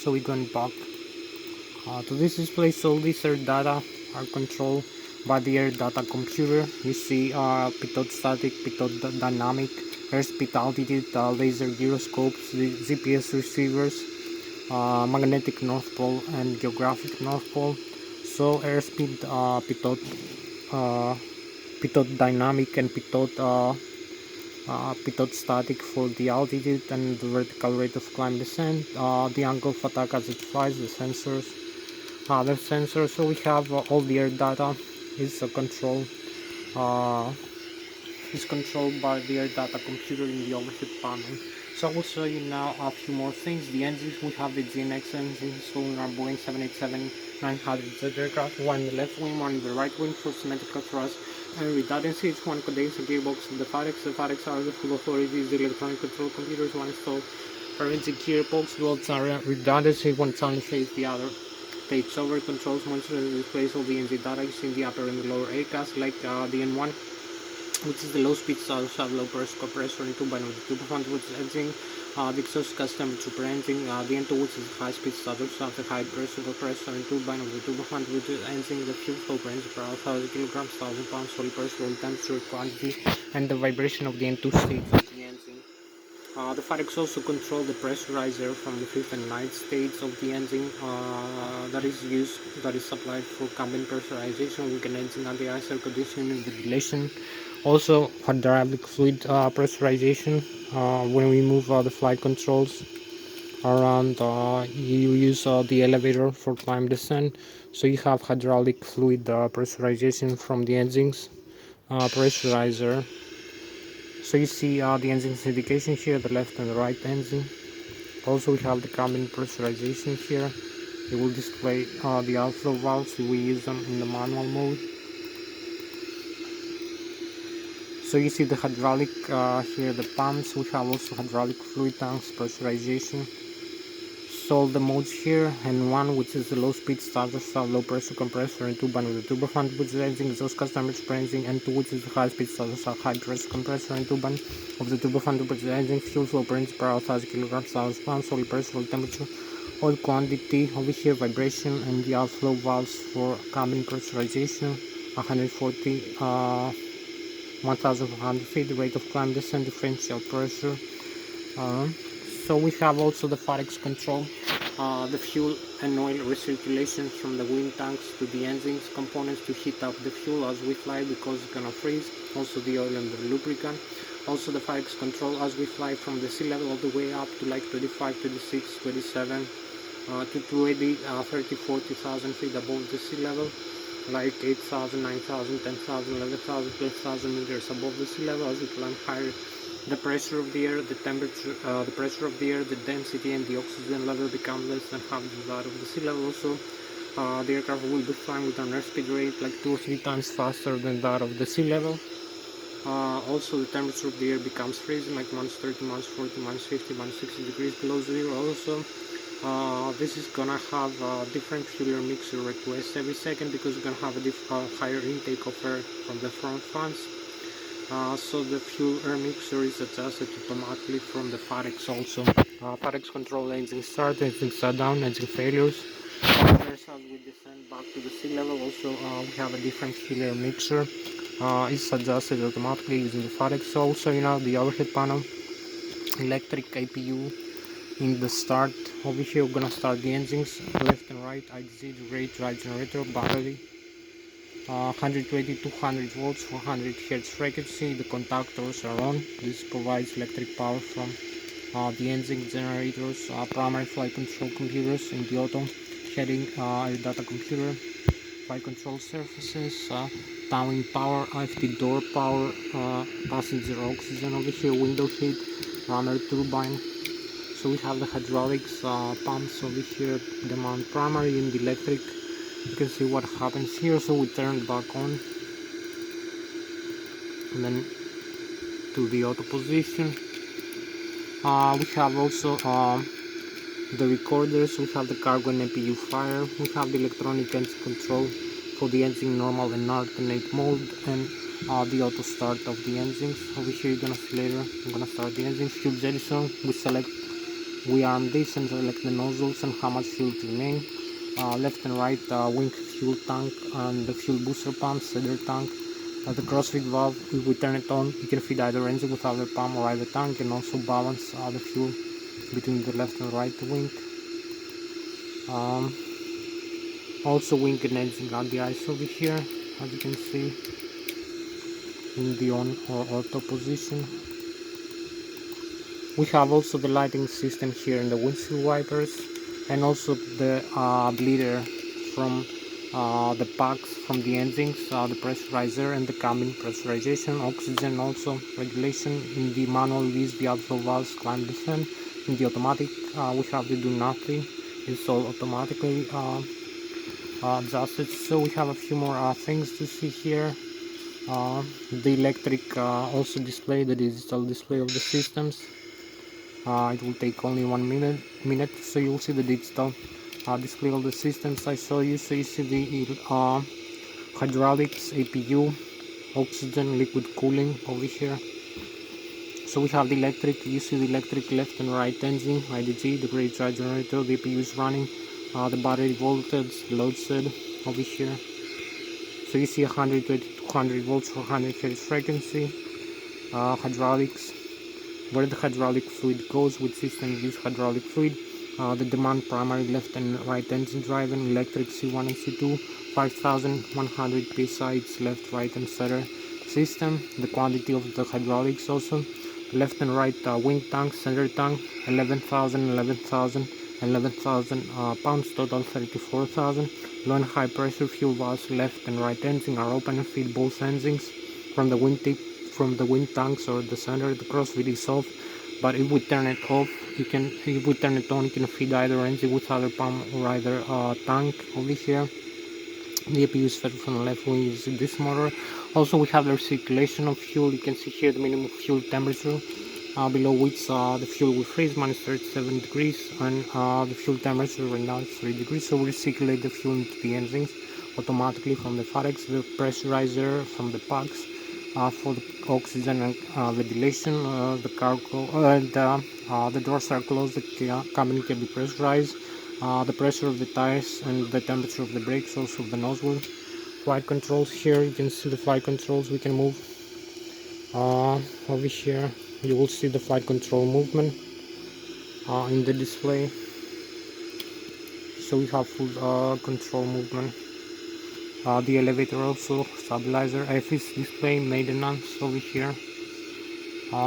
So we're going back to this display. So these air data are controlled by the air data computer. You see pitot static, pitot dynamic, airspeed, altitude, laser gyroscopes, the GPS receivers, magnetic north pole and geographic north pole. So airspeed, pitot dynamic and pitot static for the altitude and the vertical rate of climb descent, the angle of attack as it flies, the sensors, other sensors. So we have all the air data is controlled by the air data computer in the overhead panel. So I will show you now a few more things. The engines, we have the GNX engines, so in our Boeing 787-900 aircraft, one in the left wing, one in the right wing for symmetrical thrust and redundancy. Each one contains a gearbox and the FADECs are the full authorities, the electronic control computers, one installed forensic gearbox, both are redundancy, one only face the other. Takes over, controls, monitors, and displays all the engine data in the upper and the lower aircraft, like the N1, which is the low speed shot, low pressure compressor, and turbine with the turbofan, which is engine, the exhaust gas temperature per engine, the N2, which is high speed starter shaft, the high pressure compressor, and turbine of the turbofan, which is engine, the fuel flow per engine per 1,000 kilograms, 1,000 pounds, solid pressure, oil temperature, quantity, and the vibration of the N2 stage of the engine. The FADECs also control the pressurizer from the 5th and 9th stage of the engine that is supplied for cabin pressurization, weakened engine, anti-ice, air conditioning, and ventilation. Also hydraulic fluid pressurization. When we move the flight controls around, you use the elevator for climb descent. So you have hydraulic fluid pressurization from the engines pressurizer. So you see the engine's indication here, the left and the right engine. Also we have the cabin pressurization here. It will display the outflow valves. We use them in the manual mode. So you see the hydraulic here, the pumps. We have also hydraulic fluid tanks pressurization. all the modes here, and one which is the low speed starter start low pressure compressor, and 2 band with the turbofan pressurizing exhaust custom experiencing, and 2 which is the high speed starter start high pressure compressor, and 2 band of the turbofan pressurizing fuel flow parents per hour 1000 kilograms 1000 pounds, solid pressure, temperature, oil quantity, over here vibration, and the outflow valves for cabin pressurization 140 1400 feet, rate of climb, descent, differential pressure. So we have also the Farex control, the fuel and oil recirculation from the wind tanks to the engines components to heat up the fuel as we fly because it's gonna freeze, also the oil and the lubricant. Also the Farex control as we fly from the sea level all the way up to like 25, 26, 27 to 20, 30, 40,000 feet above the sea level, like 8,000, 9,000, 10,000, 11,000, 12,000 meters above the sea level. As we climb higher, the pressure of the air, the temperature, the pressure of the air, the density, and the oxygen level become less than half that of the sea level. Also, the aircraft will be flying with an airspeed rate like 2 or 3 times faster than that of the sea level. Also, the temperature of the air becomes freezing, like minus 30, minus 40, minus 50, minus 60 degrees below zero. Also, this is gonna have different fuel mixer requests every second because we're gonna have a higher intake of air from the front fans. So the fuel air mixer is adjusted automatically from the Farex also. Farex control engine start, engine shutdown, engine failures. As we descend back to the sea level, also we have a different fuel air mixer. It's adjusted automatically using the Farex. Also, the overhead panel, electric APU in the start. Over here we're gonna start the engines, left and right, IDC, rate, drive generator, battery. 120 200 volts, 400 Hz frequency. The contactors are on. This provides electric power from the engine generators, primary flight control computers in the auto, heading air data computer, flight control surfaces, towing power, IFT door power, passenger oxygen over here, window heat, runner turbine. So we have the hydraulics, pumps over here, demand primary and electric. You can see what happens here. So we turn it back on and then to the auto position. We have also the recorders. We have the cargo and APU fire. We have the electronic engine control for the engine normal and alternate mode, and the auto start of the engines. Over here you're gonna see later, I'm gonna start the engine. Fuel jettison, we arm this and select the nozzles and how much fuel to remain. Left and right wing fuel tank and the fuel booster pump, center tank. The crossfeed valve, if we turn it on, you can feed either engine with either pump or either tank, and also balance the fuel between the left and right wing. Also wing and engine got the ice over here, as you can see in the on or auto position. We have also the lighting system here in the windshield wipers, and also the bleeder from the packs from the engines, the pressurizer and the cabin pressurization, oxygen also regulation. In the manual we use the outflow valves, climb, descent. In the automatic we have the do nothing, it's all automatically adjusted. So we have a few more things to see here. The electric also display, the digital display of the systems. It will take only 1 minute, so you will see the digital display of the systems I show you. So you see the hydraulics, APU, oxygen, liquid cooling over here. So we have the electric, you see the electric left and right engine, IDG, the great drive generator, the APU is running, the battery voltage, Lszh over here. So you see 120 200 volts, 400 Hz frequency, hydraulics, where the hydraulic fluid goes, which system use hydraulic fluid, the demand primary left and right engine driving, electric C1 and C2, 5100 psi, it's left, right and center system, the quantity of the hydraulics also, left and right wing tank, center tank, 11,000, 11,000, 11,000 pounds, total 34,000, low and high pressure fuel valves left and right engine are open and feed both engines from the wind tip, from the wind tanks or the center. The crossfeed is off, but if we turn it off, if we turn it on, you can feed either engine with either pump or either tank over here. The APU is fed from the left wing using this motor. Also we have the recirculation of fuel. You can see here the minimum fuel temperature, below which the fuel will freeze, minus 37 degrees, and the fuel temperature right now is 3 degrees. So we'll circulate the fuel into the engines automatically from the farex, the pressurizer from the packs for the oxygen and ventilation. The cargo and the doors are closed, the cabin can be pressurized. The pressure of the tires and the temperature of the brakes, also of the nozzle. Flight controls here, you can see the flight controls. We can move over here. You will see the flight control movement in the display. So we have full control movement. The elevator also, stabilizer, FS display, maintenance over here.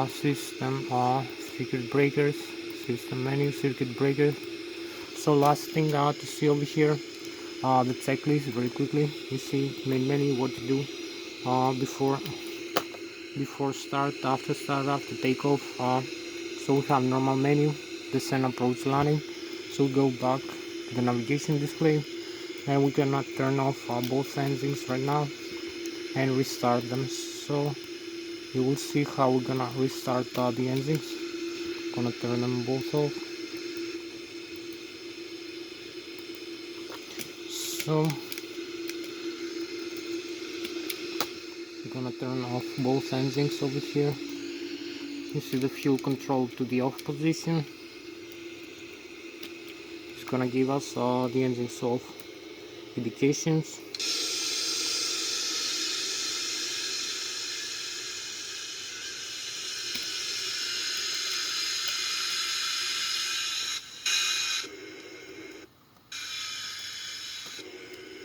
System, circuit breakers, system menu, circuit breakers. So last thing to see over here, the checklist very quickly. You see main menu, what to do before start, after takeoff. So we have normal menu, descent, approach, landing. So we go back to the navigation display, and we cannot turn off both engines right now and restart them. So you will see how we're gonna restart the engines. Gonna turn them both off. So we're gonna turn off both engines over here. You see the fuel control to the off position. It's gonna give us the engines off indications.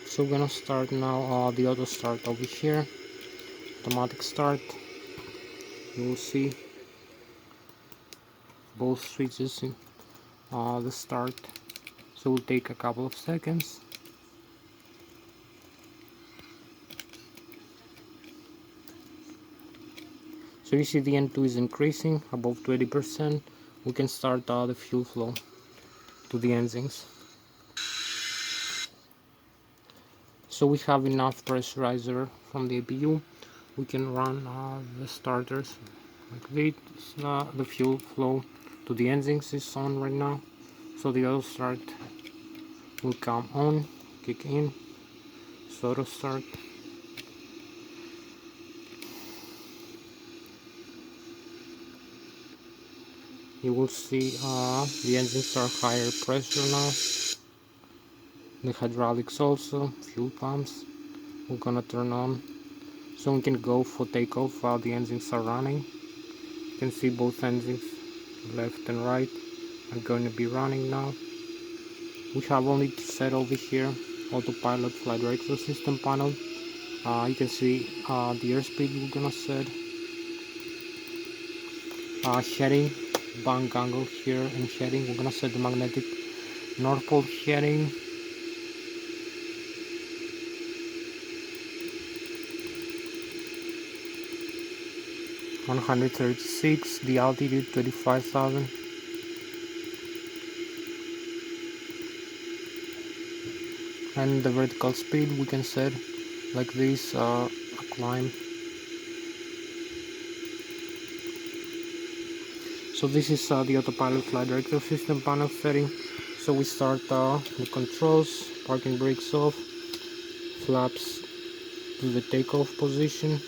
So we're gonna start now the auto start over here, automatic start. You will see both switches in the start, so it will take a couple of seconds. So you see the N2 is increasing above 20%. We can start the fuel flow to the engines. So we have enough pressurizer from the APU. We can run the starters like this. The fuel flow to the engines is on right now. So the auto start will come on, kick in. So auto start. You will see the engines are higher pressure now. The hydraulics also, fuel pumps, we're gonna turn on, so we can go for takeoff while the engines are running. You can see both engines, left and right, are going to be running now. We have only to set over here autopilot flight director system panel. You can see the airspeed we're gonna set, heading, bank angle here, and heading. We're gonna set the magnetic north pole heading. (136), the altitude 25,000. And the vertical speed we can set like this, a climb. So this is the autopilot flight director system panel setting. So we start the controls, parking brakes off, flaps to the takeoff position.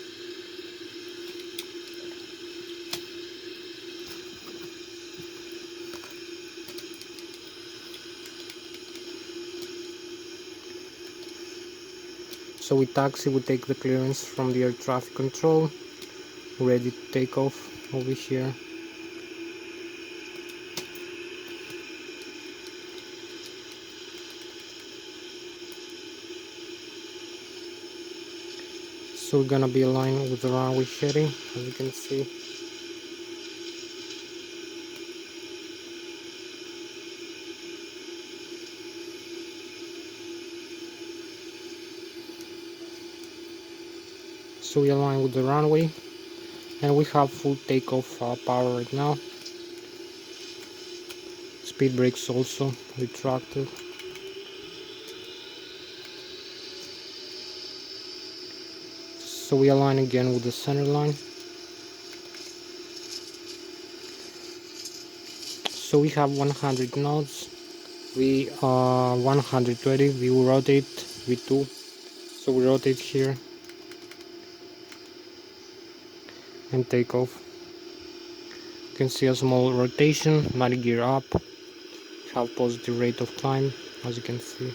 So we taxi, we take the clearance from the air traffic control, ready to take off over here. So we're gonna be aligned with the runway heading, as you can see. So we align with the runway, and we have full takeoff power right now. Speed brakes also retracted. So we align again with the center line. So we have 100 knots. We 120. We will rotate V2. So we rotate here and take off. You can see a small rotation, landing gear up, have positive rate of climb, as you can see.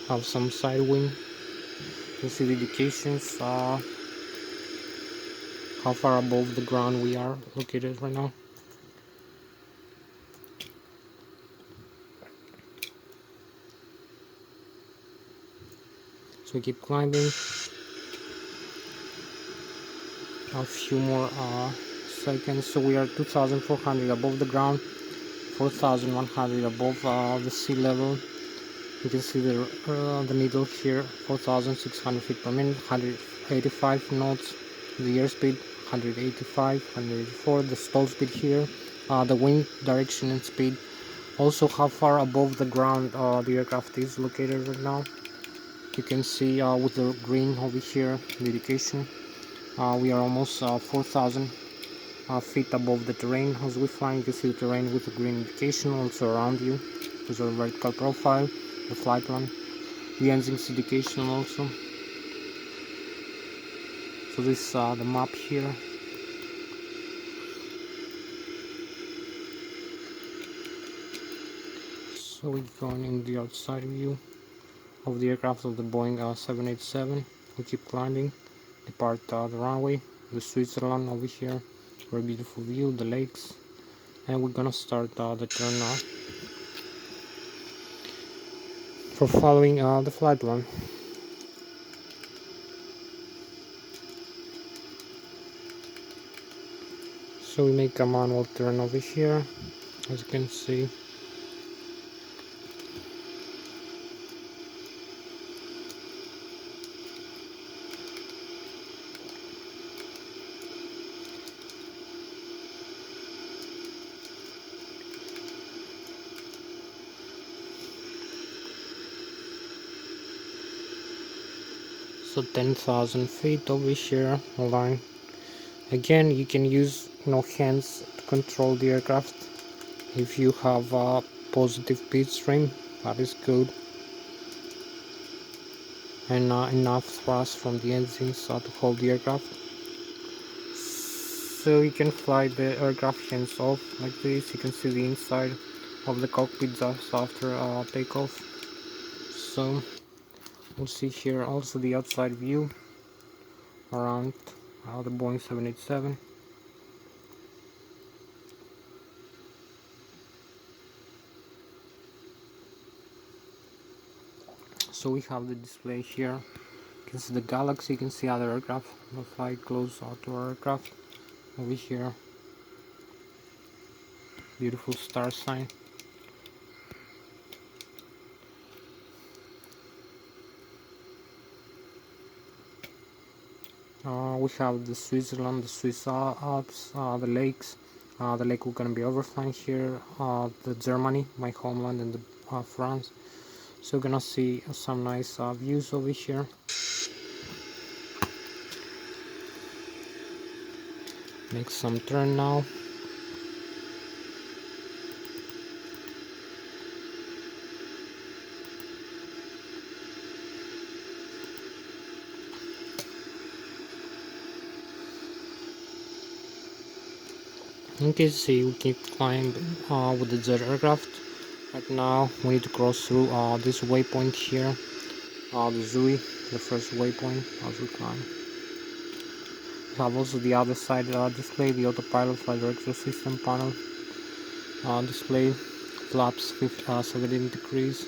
Have some side wind. You can see the indications, how far above the ground we are located right now. So we keep climbing. A few more seconds. So we are 2,400 above the ground, 4,100 above the sea level. You can see the needle here, 4,600 feet per minute, 185 knots. The airspeed 185, 184. The stall speed here, the wind direction and speed. Also, how far above the ground the aircraft is located right now. You can see with the green over here, the indication. We are almost 4,000 feet above the terrain. As we fly, you can see the terrain with the green indication also around you. There's a vertical profile, the flight plan, the engines indication also. So this is the map here. So we're going in the outside view of the aircraft of the Boeing 787. We keep climbing, depart the runway, the Switzerland over here. Very beautiful view, the lakes, and we're gonna start the turn now for following the flight plan. So we make a manual turn over here, as you can see. So 10,000 feet over here, line. Again, you can use hands to control the aircraft. If you have a positive pitch stream, that is good. And enough thrust from the engines to hold the aircraft. So you can fly the aircraft hands off like this. You can see the inside of the cockpit just after takeoff. So we'll see here also the outside view around the Boeing 787. So we have the display here. You can see the galaxy, you can see other aircraft that fly close to our aircraft. Over here, beautiful star sign. We have the Switzerland, the Swiss Alps, the lakes. The lake we're gonna be overflying here, the Germany, my homeland, and the France. So we're gonna see some nice views over here. Make some turn now. You can see we keep climbing with the jet aircraft. Right now we need to cross through this waypoint here, the Zui, the first waypoint as we climb. We have also the other side display, the autopilot flight director system panel display, flaps 17 degrees.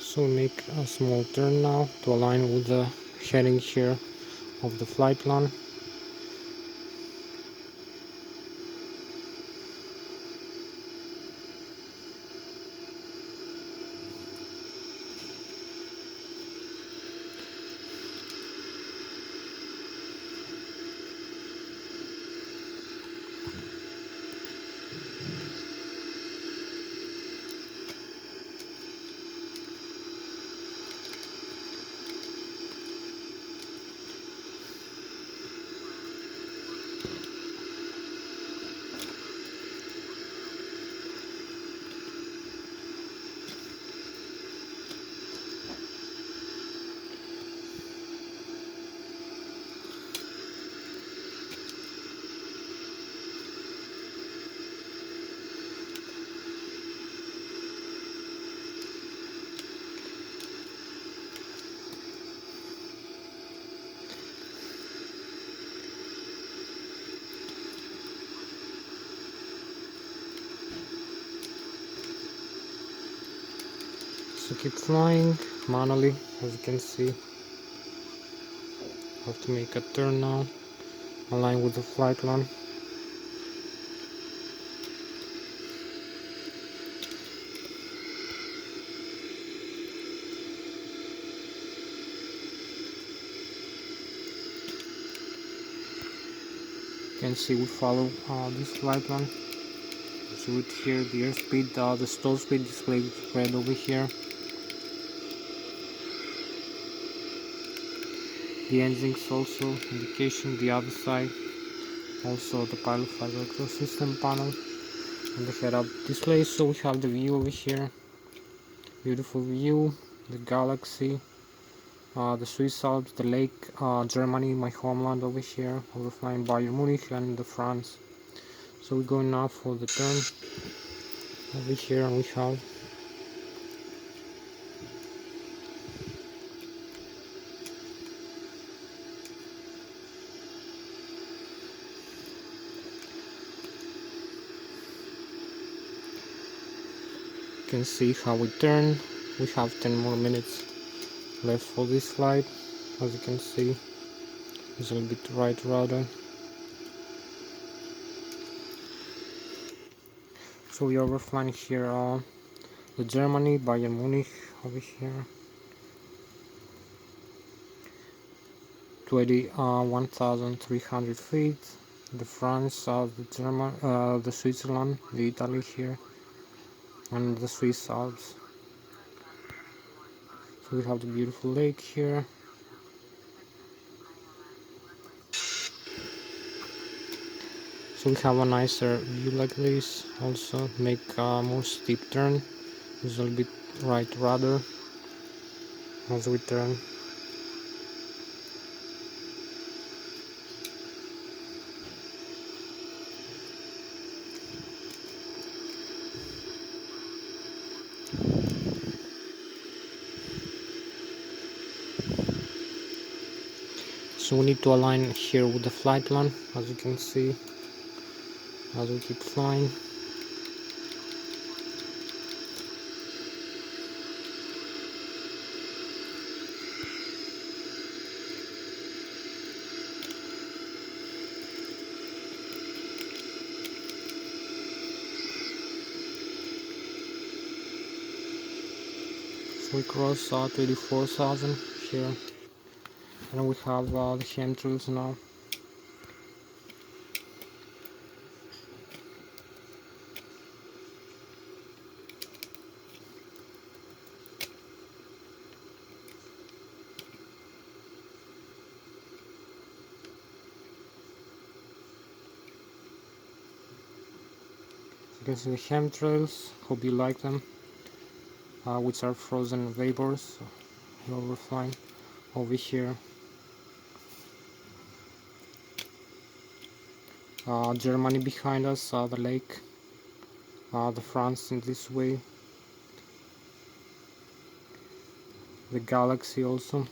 So we make a small turn now to align with the heading here of the flight plan. So keep flying manually, as you can see. Have to make a turn now, align with the flight plan. You can see we follow this flight plan. So with here the airspeed, the stall speed displayed red over here. The engines also indication the other side. Also the pilot flight control system panel and the head-up display. So we have the view over here. Beautiful view, the galaxy, the Swiss Alps, the lake, Germany, my homeland over here. We're flying Bayern Munich and the France. So we're going now for the turn. Over here we have you can see how we turn. We have 10 more minutes left for this flight. As you can see, it's a little bit right rudder. So we are flying here the Germany, Bayern Munich over here. 1,300 feet. The France, the Switzerland, the Italy here, and the Swiss Alps. So we have the beautiful lake here. So we have a nicer view like this. Also make a more steep turn. It's a little bit right rudder as we turn. So we need to align here with the flight plan, as you can see, as we keep flying. So we cross 24,000 here, and we have the chemtrails now. You can see the chemtrails. Hope you like them, which are frozen vapors. We're flying over here. Germany behind us, the lake, the France in this way, the galaxy also.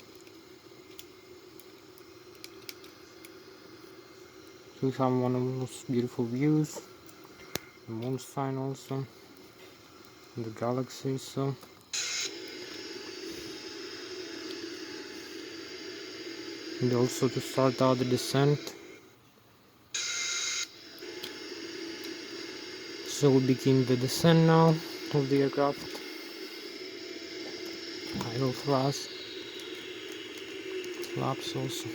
So we have one of the most beautiful views, the moon sign also, and the galaxy. So and also to start out the descent. So we begin the descent now of the aircraft. Idle thrust, flaps also.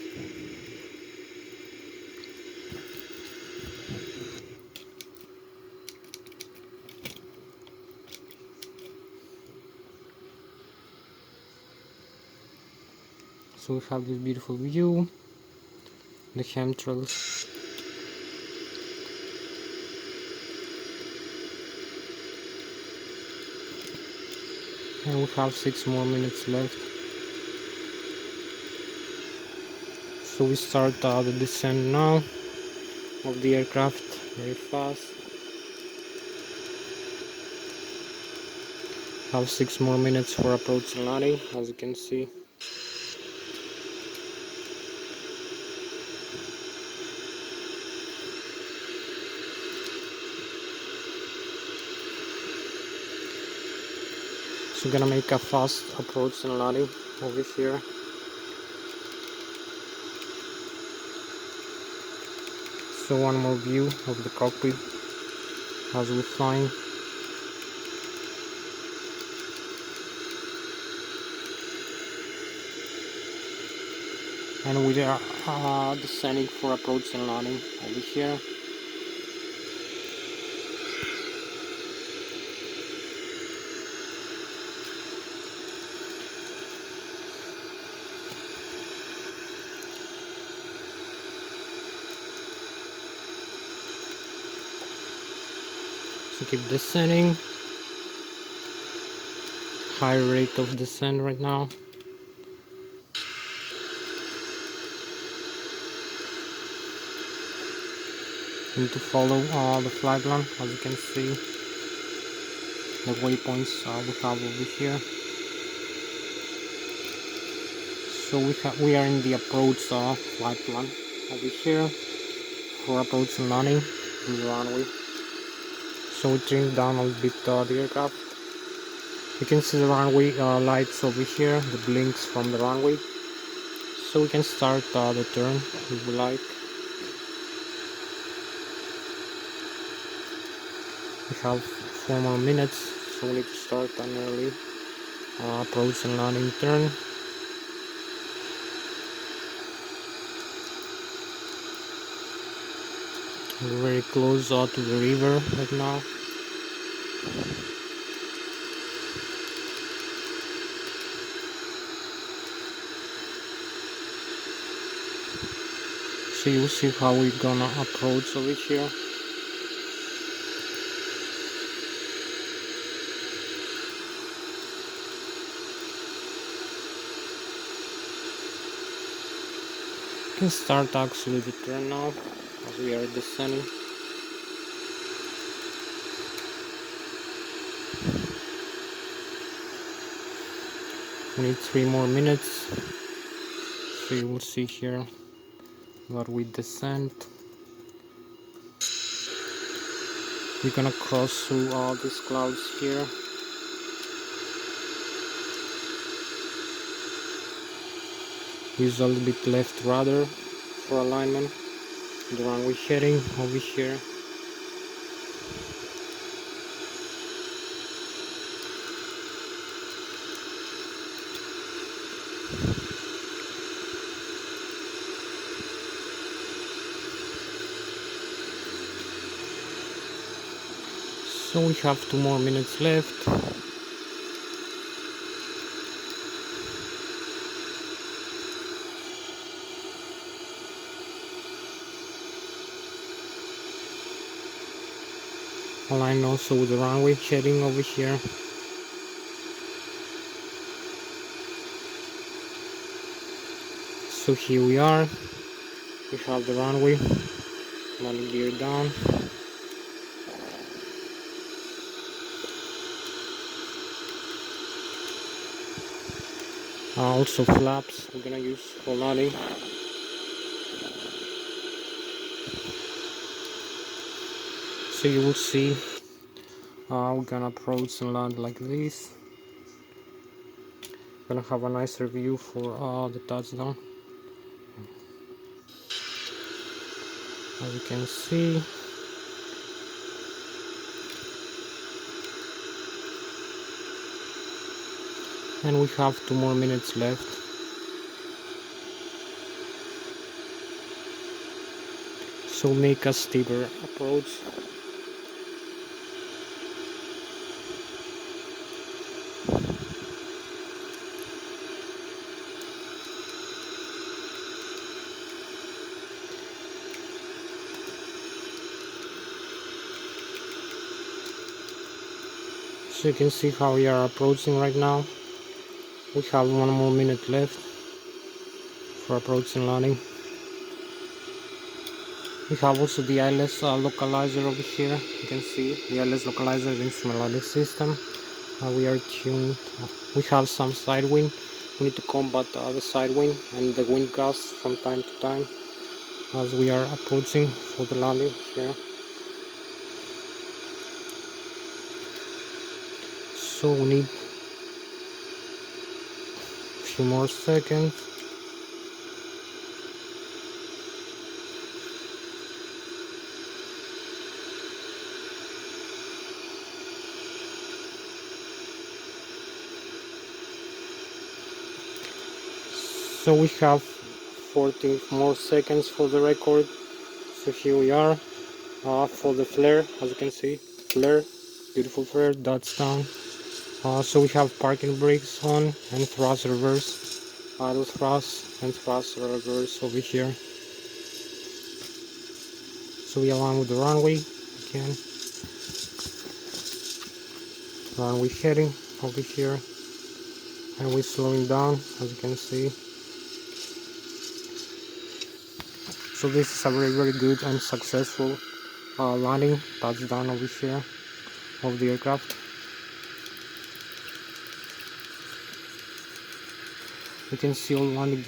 So we have this beautiful view, the chemtrails. And we have 6 more minutes left. So we start the descent now of the aircraft very fast. Have 6 more minutes for approach and landing, as you can see. So we're gonna make a fast approach and landing over here. So one more view of the cockpit as we're flying. And we are descending for approach and landing over here. So keep descending. High rate of descent right now. You need to follow the flight plan, as you can see. The waypoints we have over here. So we are in the approach flight plan over here for approach and landing in the runway. So we trim down a little bit the aircraft. You can see the runway lights over here, the blinks from the runway. So we can start the turn if we like. We have 4 more minutes, so we need to start an early approach and landing turn. We're very close to the river right now. So you'll see how we're gonna approach over here. We can start actually the turn now as we are descending. We need 3 more minutes, so you will see here that we descend. We're gonna cross through all these clouds here. Use a little bit left rudder for alignment. The runway heading over here. So we have 2 more minutes left. Align also with the runway heading over here. So here we are. We have the runway. Landing gear down. Also flaps we're gonna use for landing. So you will see we're gonna approach and land like this. Gonna have a nicer view for the touchdown. As you can see, and we have 2 more minutes left. So make a steeper approach. So you can see how we are approaching right now. We have 1 more minute left for approach and landing. We have also the Lszh localizer over here. You can see the Lszh localizer is the melodic system. We are tuned. We have some side wind. We need to combat the side wind and the wind gusts from time to time as we are approaching for the landing here. So we need few more seconds. So we have 14 more seconds for the record. So here we are. For the flare, as you can see, flare, beautiful flare, that's down. So we have parking brakes on and thrust reverse, idle thrust and thrust reverse over here. So we align with the runway again. Runway heading over here, and we're slowing down, as you can see. So this is a very good and successful landing, touchdown over here of the aircraft. You can see all landing